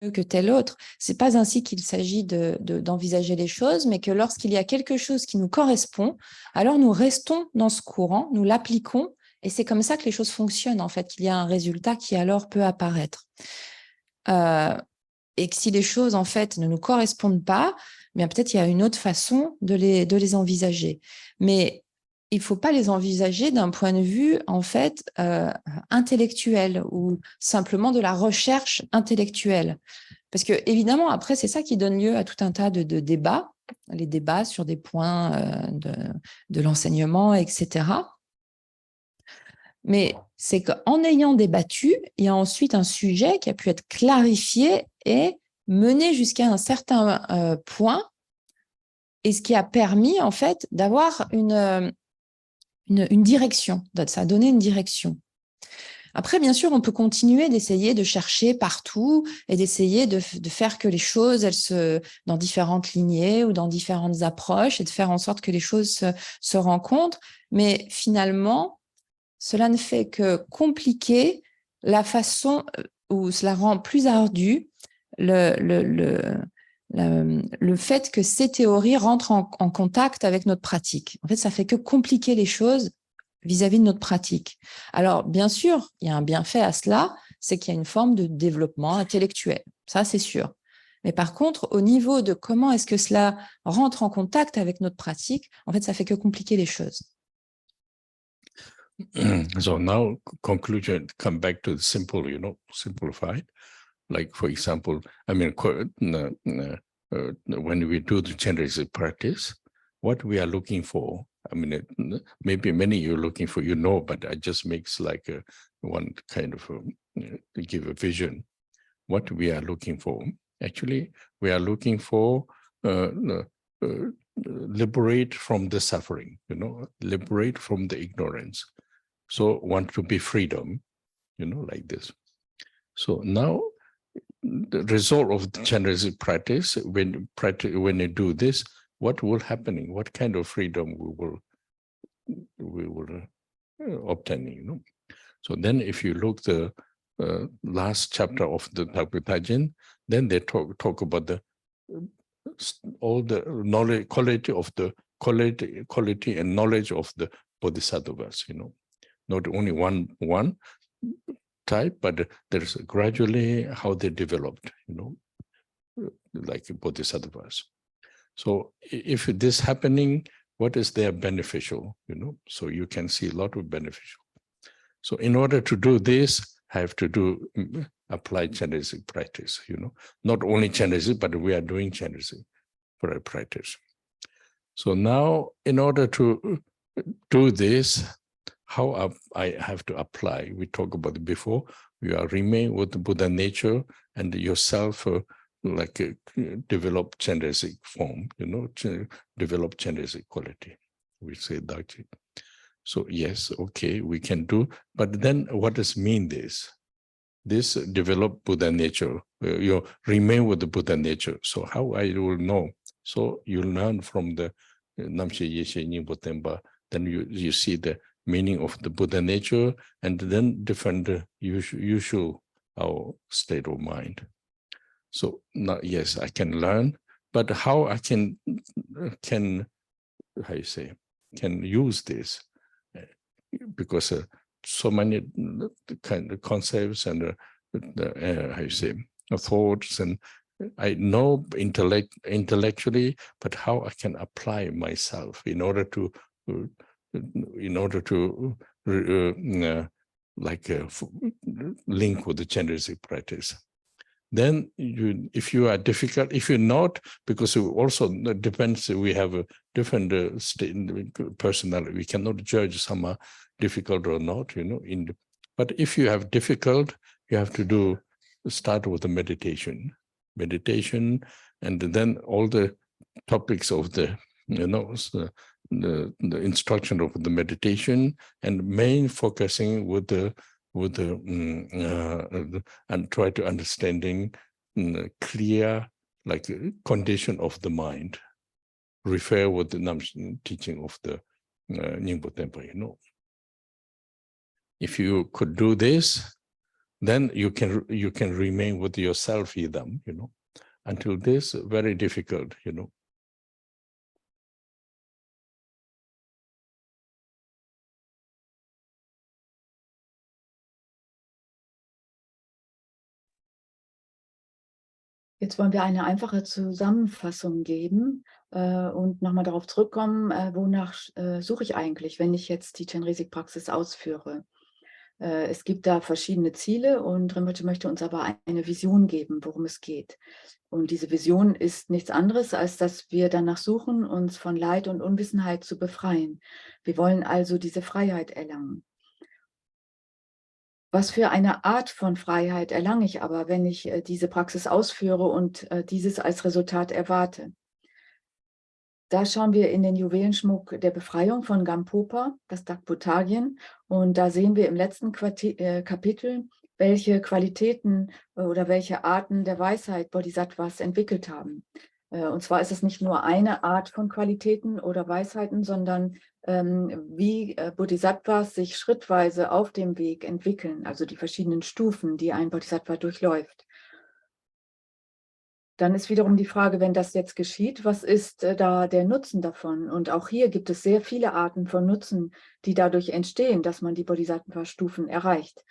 Que tel autre. C'est pas ainsi qu'il s'agit d'envisager les choses, mais que lorsqu'il y a quelque chose qui nous correspond, alors nous restons dans ce courant, nous l'appliquons, et c'est comme ça que les choses fonctionnent, en fait, qu'il y a un résultat qui alors peut apparaître. Et que si les choses, en fait, ne nous correspondent pas, bien peut-être il y a une autre façon de les envisager. Mais il ne faut pas les envisager d'un point de vue, en fait, intellectuel ou simplement de la recherche intellectuelle. Parce que, évidemment, après, c'est ça qui donne lieu à tout un tas de débats, les débats sur des points de l'enseignement, etc. Mais c'est qu'en ayant débattu, il y a ensuite un sujet qui a pu être clarifié et mené jusqu'à un certain point, et ce qui a permis, en fait, d'avoir une direction, ça a donné une direction. Après, bien sûr, on peut continuer d'essayer de chercher partout et d'essayer de faire que les choses, dans différentes lignées ou dans différentes approches, et de faire en sorte que les choses se rencontrent. Mais finalement, cela ne fait que compliquer la façon, ou cela rend plus ardu le fait que ces théories rentrent en contact avec notre pratique. En fait, ça fait que compliquer les choses vis-à-vis de notre pratique. Alors, bien sûr, il y a un bienfait à cela, c'est qu'il y a une forme de développement intellectuel. Ça, c'est sûr. Mais par contre, au niveau de comment est-ce que cela rentre en contact avec notre pratique, en fait, ça fait que compliquer les choses. So now, conclusion, come back to the simple, simplified. Like, for example, I mean, when we do the Chenresig practice, what we are looking for, I mean, maybe many you're looking for, but I just makes like one kind of to give a vision. What we are looking for, actually, we are looking for liberate from the suffering, liberate from the ignorance. So want to be freedom, like this. So now the result of the Chenresig practice, when you do this, what will happening? What kind of freedom we will obtain? So then, if you look the last chapter of the Takutajin, then they talk about the all the knowledge quality and knowledge of the bodhisattvas. Not only one type, but there's gradually how they developed, like bodhisattvas. So if this happening, what is their beneficial, So you can see a lot of beneficial. So in order to do this, I have to apply Chenresig practice, Not only Chenresig, but we are doing Chenresig for a practice. So now, in order to do this, how I have to apply, we talked about it before, you are remain with the Buddha nature and yourself develop Chenresig form, develop Chenresig quality. We say that. So yes, okay, we can do, but then what does mean this? This develop Buddha nature, you remain with the Buddha nature. So how I will know? So you learn from the Namshe Yeshe Nyingpo Tenpa, then you see the meaning of the Buddha nature, and then different usual our state of mind. So now, yes, I can learn, but how I can how you say, can use this, because so many kind of concepts and how you say, thoughts, and I know intellectually, but how I can apply myself in order to link with the Chenresig practice. Then if you are difficult, if you're not, because it also depends, we have a different personality. We cannot judge some are difficult or not, but if you have difficult, you have to start with the meditation, and then all the topics of the, the instruction of the meditation, and main focusing with the and try to understanding clear condition of the mind, refer with the teaching of the Nyingpo Tenpa, If you could do this, then you can remain with yourself, Idam, Until this, very difficult, Jetzt wollen wir eine einfache Zusammenfassung geben und nochmal darauf zurückkommen, wonach suche ich eigentlich, wenn ich jetzt die Chenresig-Praxis ausführe. Es gibt da verschiedene Ziele und Rinpoche möchte uns aber eine Vision geben, worum es geht. Und diese Vision ist nichts anderes, als dass wir danach suchen, uns von Leid und Unwissenheit zu befreien. Wir wollen also diese Freiheit erlangen. Was für eine Art von Freiheit erlange ich aber, wenn ich diese Praxis ausführe und dieses als Resultat erwarte? Da schauen wir in den Juwelenschmuck der Befreiung von Gampopa, das Dakpotagien, und da sehen wir im letzten Kapitel, welche Qualitäten oder welche Arten der Weisheit Bodhisattvas entwickelt haben. Und zwar ist es nicht nur eine Art von Qualitäten oder Weisheiten, sondern wie Bodhisattvas sich schrittweise auf dem Weg entwickeln, also die verschiedenen Stufen, die ein Bodhisattva durchläuft. Dann ist wiederum die Frage, wenn das jetzt geschieht, was ist da der Nutzen davon? Und auch hier gibt es sehr viele Arten von Nutzen, die dadurch entstehen, dass man die Bodhisattva-Stufen erreicht.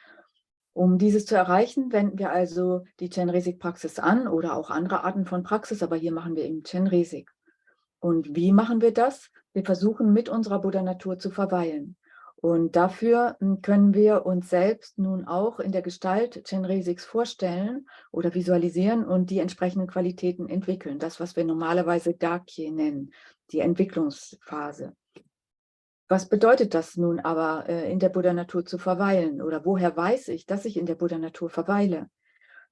Um dieses zu erreichen, wenden wir also die Chenresig-Praxis an oder auch andere Arten von Praxis, aber hier machen wir eben Chenresig. Und wie machen wir das? Wir versuchen, mit unserer Buddha-Natur zu verweilen. Und dafür können wir uns selbst nun auch in der Gestalt Chenresigs vorstellen oder visualisieren und die entsprechenden Qualitäten entwickeln. Das, was wir normalerweise Dakye nennen, die Entwicklungsphase. Was bedeutet das nun aber, in der Buddha-Natur zu verweilen? Oder woher weiß ich, dass ich in der Buddha-Natur verweile?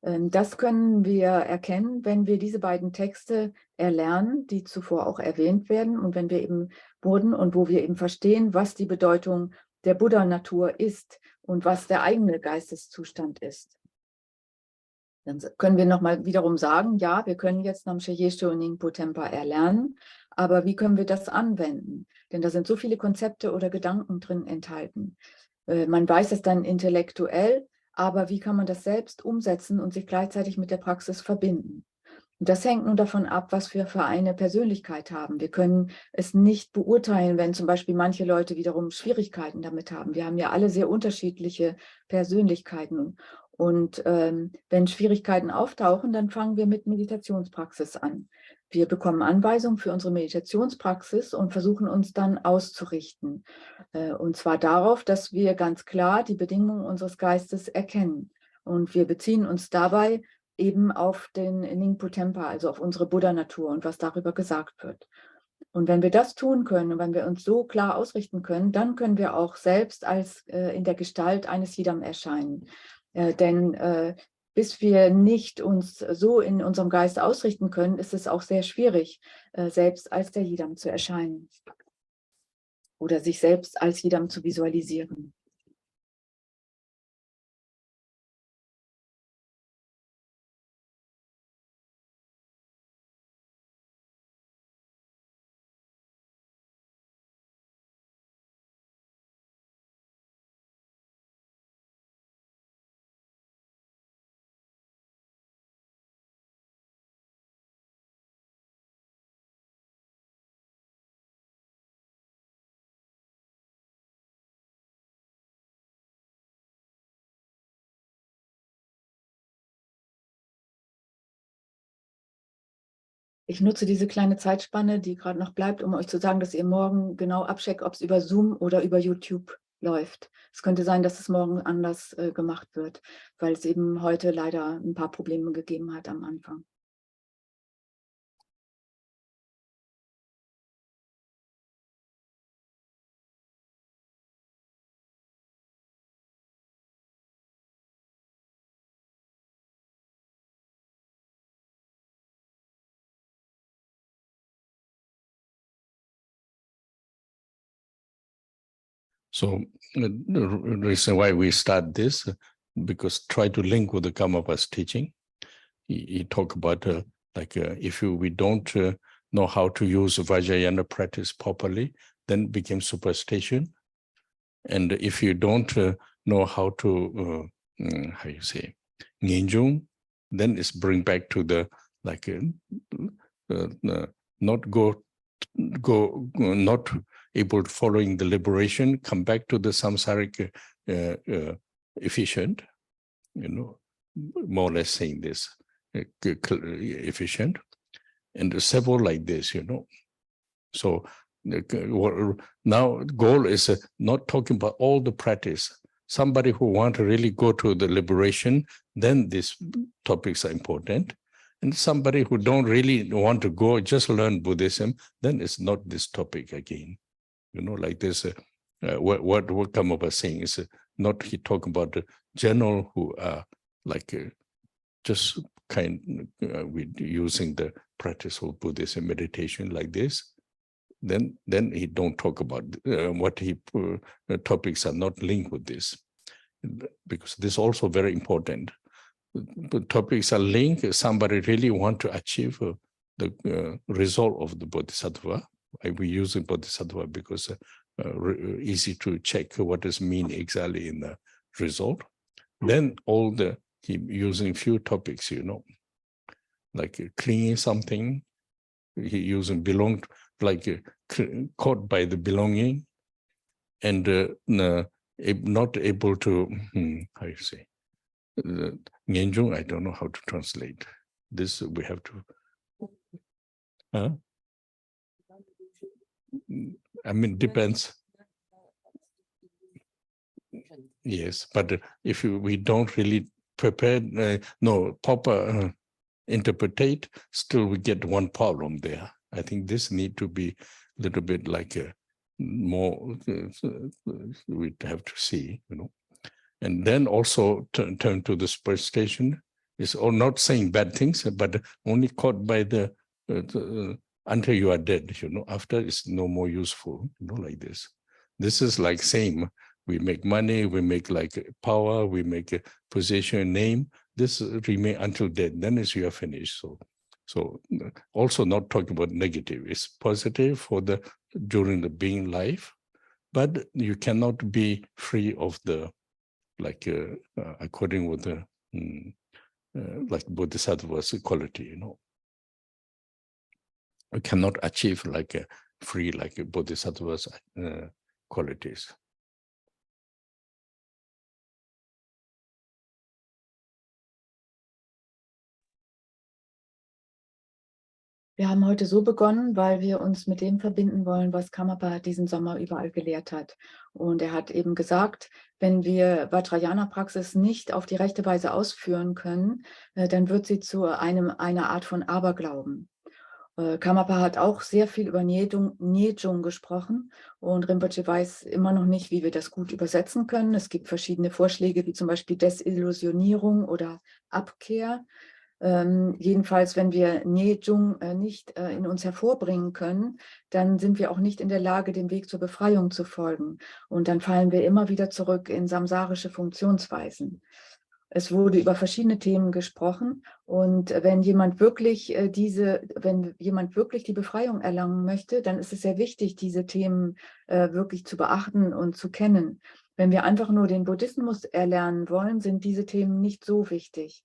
Das können wir erkennen, wenn wir diese beiden Texte erlernen, die zuvor auch erwähnt werden, und wenn wir eben wo wir eben verstehen, was die Bedeutung der Buddha-Natur ist und was der eigene Geisteszustand ist. Dann können wir nochmal wiederum sagen, ja, wir können jetzt Namche Yeshe und Ningpo Tempa erlernen, aber wie können wir das anwenden? Denn da sind so viele Konzepte oder Gedanken drin enthalten. Man weiß es dann intellektuell, aber wie kann man das selbst umsetzen und sich gleichzeitig mit der Praxis verbinden? Und das hängt nun davon ab, was wir für eine Persönlichkeit haben. Wir können es nicht beurteilen, wenn zum Beispiel manche Leute wiederum Schwierigkeiten damit haben. Wir haben ja alle sehr unterschiedliche Persönlichkeiten. Und wenn Schwierigkeiten auftauchen, dann fangen wir mit Meditationspraxis an. Wir bekommen Anweisungen für unsere Meditationspraxis und versuchen uns dann auszurichten. Und zwar darauf, dass wir ganz klar die Bedingungen unseres Geistes erkennen. Und wir beziehen uns dabei eben auf den Ningpo Tempa, also auf unsere Buddha-Natur und was darüber gesagt wird. Und wenn wir das tun können und wenn wir uns so klar ausrichten können, dann können wir auch selbst als in der Gestalt eines Yidam erscheinen. Denn bis wir nicht uns so in unserem Geist ausrichten können, ist es auch sehr schwierig, selbst als der Yidam zu erscheinen oder sich selbst als Yidam zu visualisieren. Ich nutze diese kleine Zeitspanne, die gerade noch bleibt, um euch zu sagen, dass ihr morgen genau abcheckt, ob es über Zoom oder über YouTube läuft. Es könnte sein, dass es morgen anders gemacht wird, weil es eben heute leider ein paar Probleme gegeben hat am Anfang. So the reason why we start this, because try to link with the Karmapa's teaching. He talk about if we don't know how to use Vajrayana practice properly, then it became superstition. And if you don't know how to, how you say, Ngenjung, then it's bring back to the not able to following the liberation, come back to the samsaric efficient, more or less saying this, efficient, and several like this, So now goal is not talking about all the practice. Somebody who want to really go to the liberation, then these topics are important. And somebody who don't really want to go, just learn Buddhism, then it's not this topic again. Like this, what Karmapa saying is not he talking about the general who are just with using the practice of Buddhism meditation like this. Then he don't talk about what he topics are not linked with this, because this is also very important. The topics are linked. Somebody really want to achieve the result of the Bodhisattva. We use the Bodhisattva because easy to check what does mean exactly in the result. Then he using few topics, like clinging something. He using belong, like caught by the belonging, and not able to, how you say, Ngenjung, I don't know how to translate. This we have to, I mean, depends. Yes, but if we don't really prepare, proper interpretate, still we get one problem there. I think this need to be a little bit like a more, we have to see, And then also turn to the superstition. It's all not saying bad things, but only caught by the until you are dead, after it's no more useful, like this. This is like same. We make money, we make like power, we make a position, name. This remain until death. Then is you are finished. So also not talking about negative. It's positive for during the being life, but you cannot be free of the according with the like bodhisattva's quality. We cannot achieve like a free like a bodhisattva's qualities. Wir haben heute so begonnen, weil wir uns mit dem verbinden wollen, was Karmapa diesen Sommer überall gelehrt hat. Und er hat eben gesagt, wenn wir Vajrayana-Praxis nicht auf die rechte Weise ausführen können, dann wird sie zu einer Art von Aberglauben. Karmapa hat auch sehr viel über Nyejung gesprochen und Rinpoche weiß immer noch nicht, wie wir das gut übersetzen können. Es gibt verschiedene Vorschläge, wie zum Beispiel Desillusionierung oder Abkehr. Jedenfalls, wenn wir Nyejung nicht in uns hervorbringen können, dann sind wir auch nicht in der Lage, dem Weg zur Befreiung zu folgen. Und dann fallen wir immer wieder zurück in samsarische Funktionsweisen. Es wurde über verschiedene Themen gesprochen und wenn jemand wirklich die Befreiung erlangen möchte, dann ist es sehr wichtig, diese Themen wirklich zu beachten und zu kennen. Wenn wir einfach nur den Buddhismus erlernen wollen, sind diese Themen nicht so wichtig.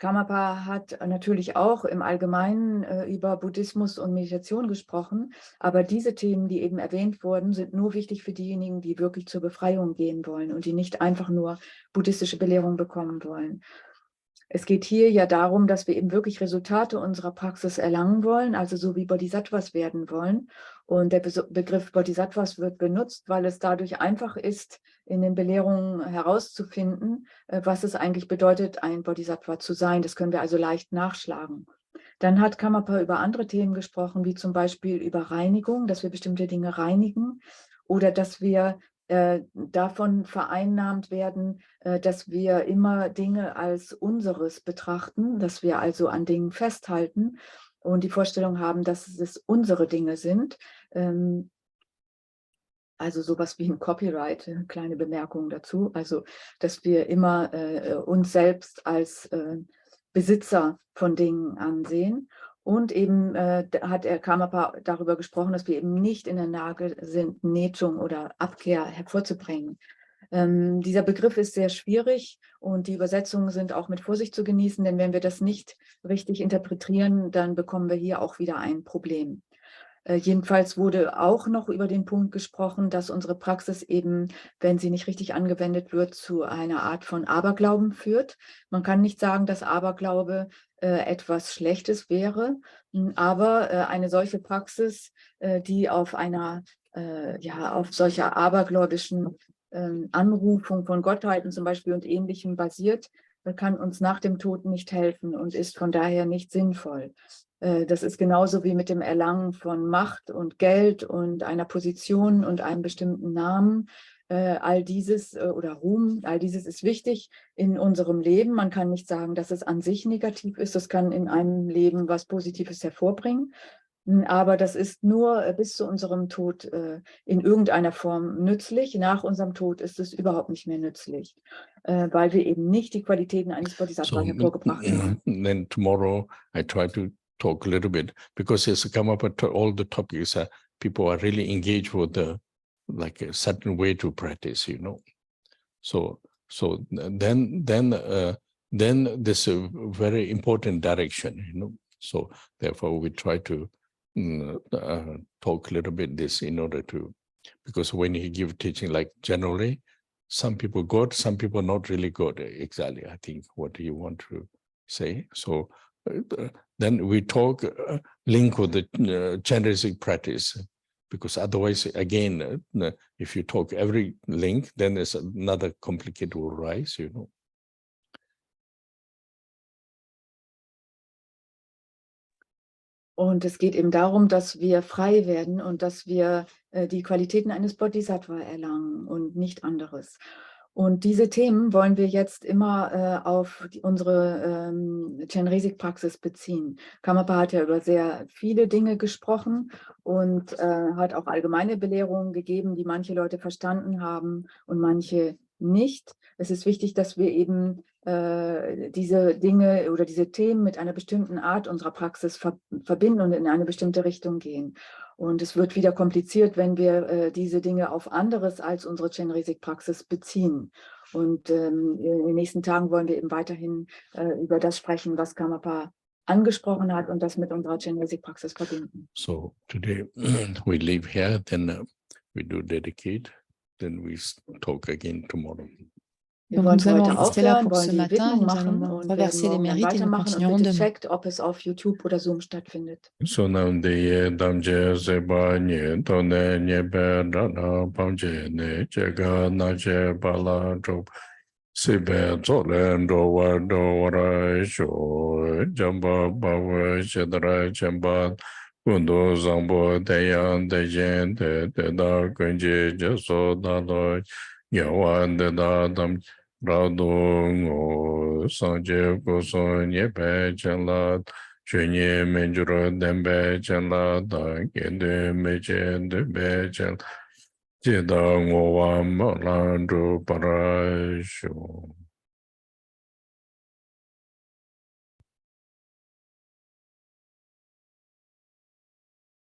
Karmapa hat natürlich auch im Allgemeinen über Buddhismus und Meditation gesprochen, aber diese Themen, die eben erwähnt wurden, sind nur wichtig für diejenigen, die wirklich zur Befreiung gehen wollen und die nicht einfach nur buddhistische Belehrung bekommen wollen. Es geht hier ja darum, dass wir eben wirklich Resultate unserer Praxis erlangen wollen, also so wie Bodhisattvas werden wollen. Und der Begriff Bodhisattvas wird benutzt, weil es dadurch einfach ist, in den Belehrungen herauszufinden, was es eigentlich bedeutet, ein Bodhisattva zu sein. Das können wir also leicht nachschlagen. Dann hat Karmapa über andere Themen gesprochen, wie zum Beispiel über Reinigung, dass wir bestimmte Dinge reinigen oder dass wir davon vereinnahmt werden, dass wir immer Dinge als unseres betrachten, dass wir also an Dingen festhalten und die Vorstellung haben, dass es unsere Dinge sind. Also sowas wie ein Copyright, eine kleine Bemerkung dazu. Also, dass wir immer uns selbst als Besitzer von Dingen ansehen. Und eben hat Karmapa darüber gesprochen, dass wir eben nicht in der Lage sind, Nyejung oder Abkehr hervorzubringen. Dieser Begriff ist sehr schwierig und die Übersetzungen sind auch mit Vorsicht zu genießen, denn wenn wir das nicht richtig interpretieren, dann bekommen wir hier auch wieder ein Problem. Jedenfalls wurde auch noch über den Punkt gesprochen, dass unsere Praxis eben, wenn sie nicht richtig angewendet wird, zu einer Art von Aberglauben führt. Man kann nicht sagen, dass Aberglaube etwas Schlechtes wäre, aber eine solche Praxis, die auf auf solcher abergläubischen Anrufung von Gottheiten zum Beispiel und Ähnlichem basiert, kann uns nach dem Tod nicht helfen und ist von daher nicht sinnvoll. Das ist genauso wie mit dem Erlangen von Macht und Geld und einer Position und einem bestimmten Namen. All dieses oder Ruhm, all dieses ist wichtig in unserem Leben. Man kann nicht sagen, dass es an sich negativ ist. Es kann in einem Leben was Positives hervorbringen. Aber das ist nur bis zu unserem Tod in irgendeiner Form nützlich. Nach unserem Tod ist es überhaupt nicht mehr nützlich, weil wir eben nicht die Qualitäten eines Bodhisattva hervorgebracht haben. Then tomorrow I try to talk a little bit because it's come up at all the topics. People are really engaged with like a certain way to practice, So then then this is a very important direction, you know. So therefore, we try to talk a little bit this in order to, because when he give teaching, like generally, some people good, some people not really good. Exactly, I think what you want to say. So then we talk link with the Chenresig practice, because otherwise, again, if you talk every link, then there's another complicated will rise, you know. Und es geht eben darum, dass wir frei werden und dass wir die Qualitäten eines Bodhisattva erlangen und nicht anderes. Und diese Themen wollen wir jetzt immer auf unsere Chenresig-Praxis beziehen. Karmapa hat ja über sehr viele Dinge gesprochen und hat auch allgemeine Belehrungen gegeben, die manche Leute verstanden haben und manche nicht. Es ist wichtig, dass wir eben diese Dinge oder diese Themen mit einer bestimmten Art unserer Praxis verbinden und in eine bestimmte Richtung gehen. Und es wird wieder kompliziert, wenn wir diese Dinge auf anderes als unsere Chenresig-Praxis beziehen. Und in den nächsten Tagen wollen wir eben weiterhin über das sprechen, was Karmapa angesprochen hat und das mit unserer Chenresig-Praxis verbinden. So today we leave here, then we do dedicate, then we talk again tomorrow. Wir Donc wollen nous für allons heute rester là aufhören, pour wollen ce die matin, Widmung nous allons machen und werden reverser les morgen dann mérites et nous weitermachen. Und continuerons bitte demain. checkt, ob es auf YouTube oder Zoom stattfindet. So now the damje seba nye tone nye be rana pamje ne chega na che bala drop sibe zole ndo wara sho jamba bawa chedra chamba kundo zambo deyan dejen de da kunje jaso da lo yawan de da dam rado ngo sanje koso nye pe chenla Chunye menjuro dembe chenla da kende meche dembe chen jeda ngowa ma lan ru para shu.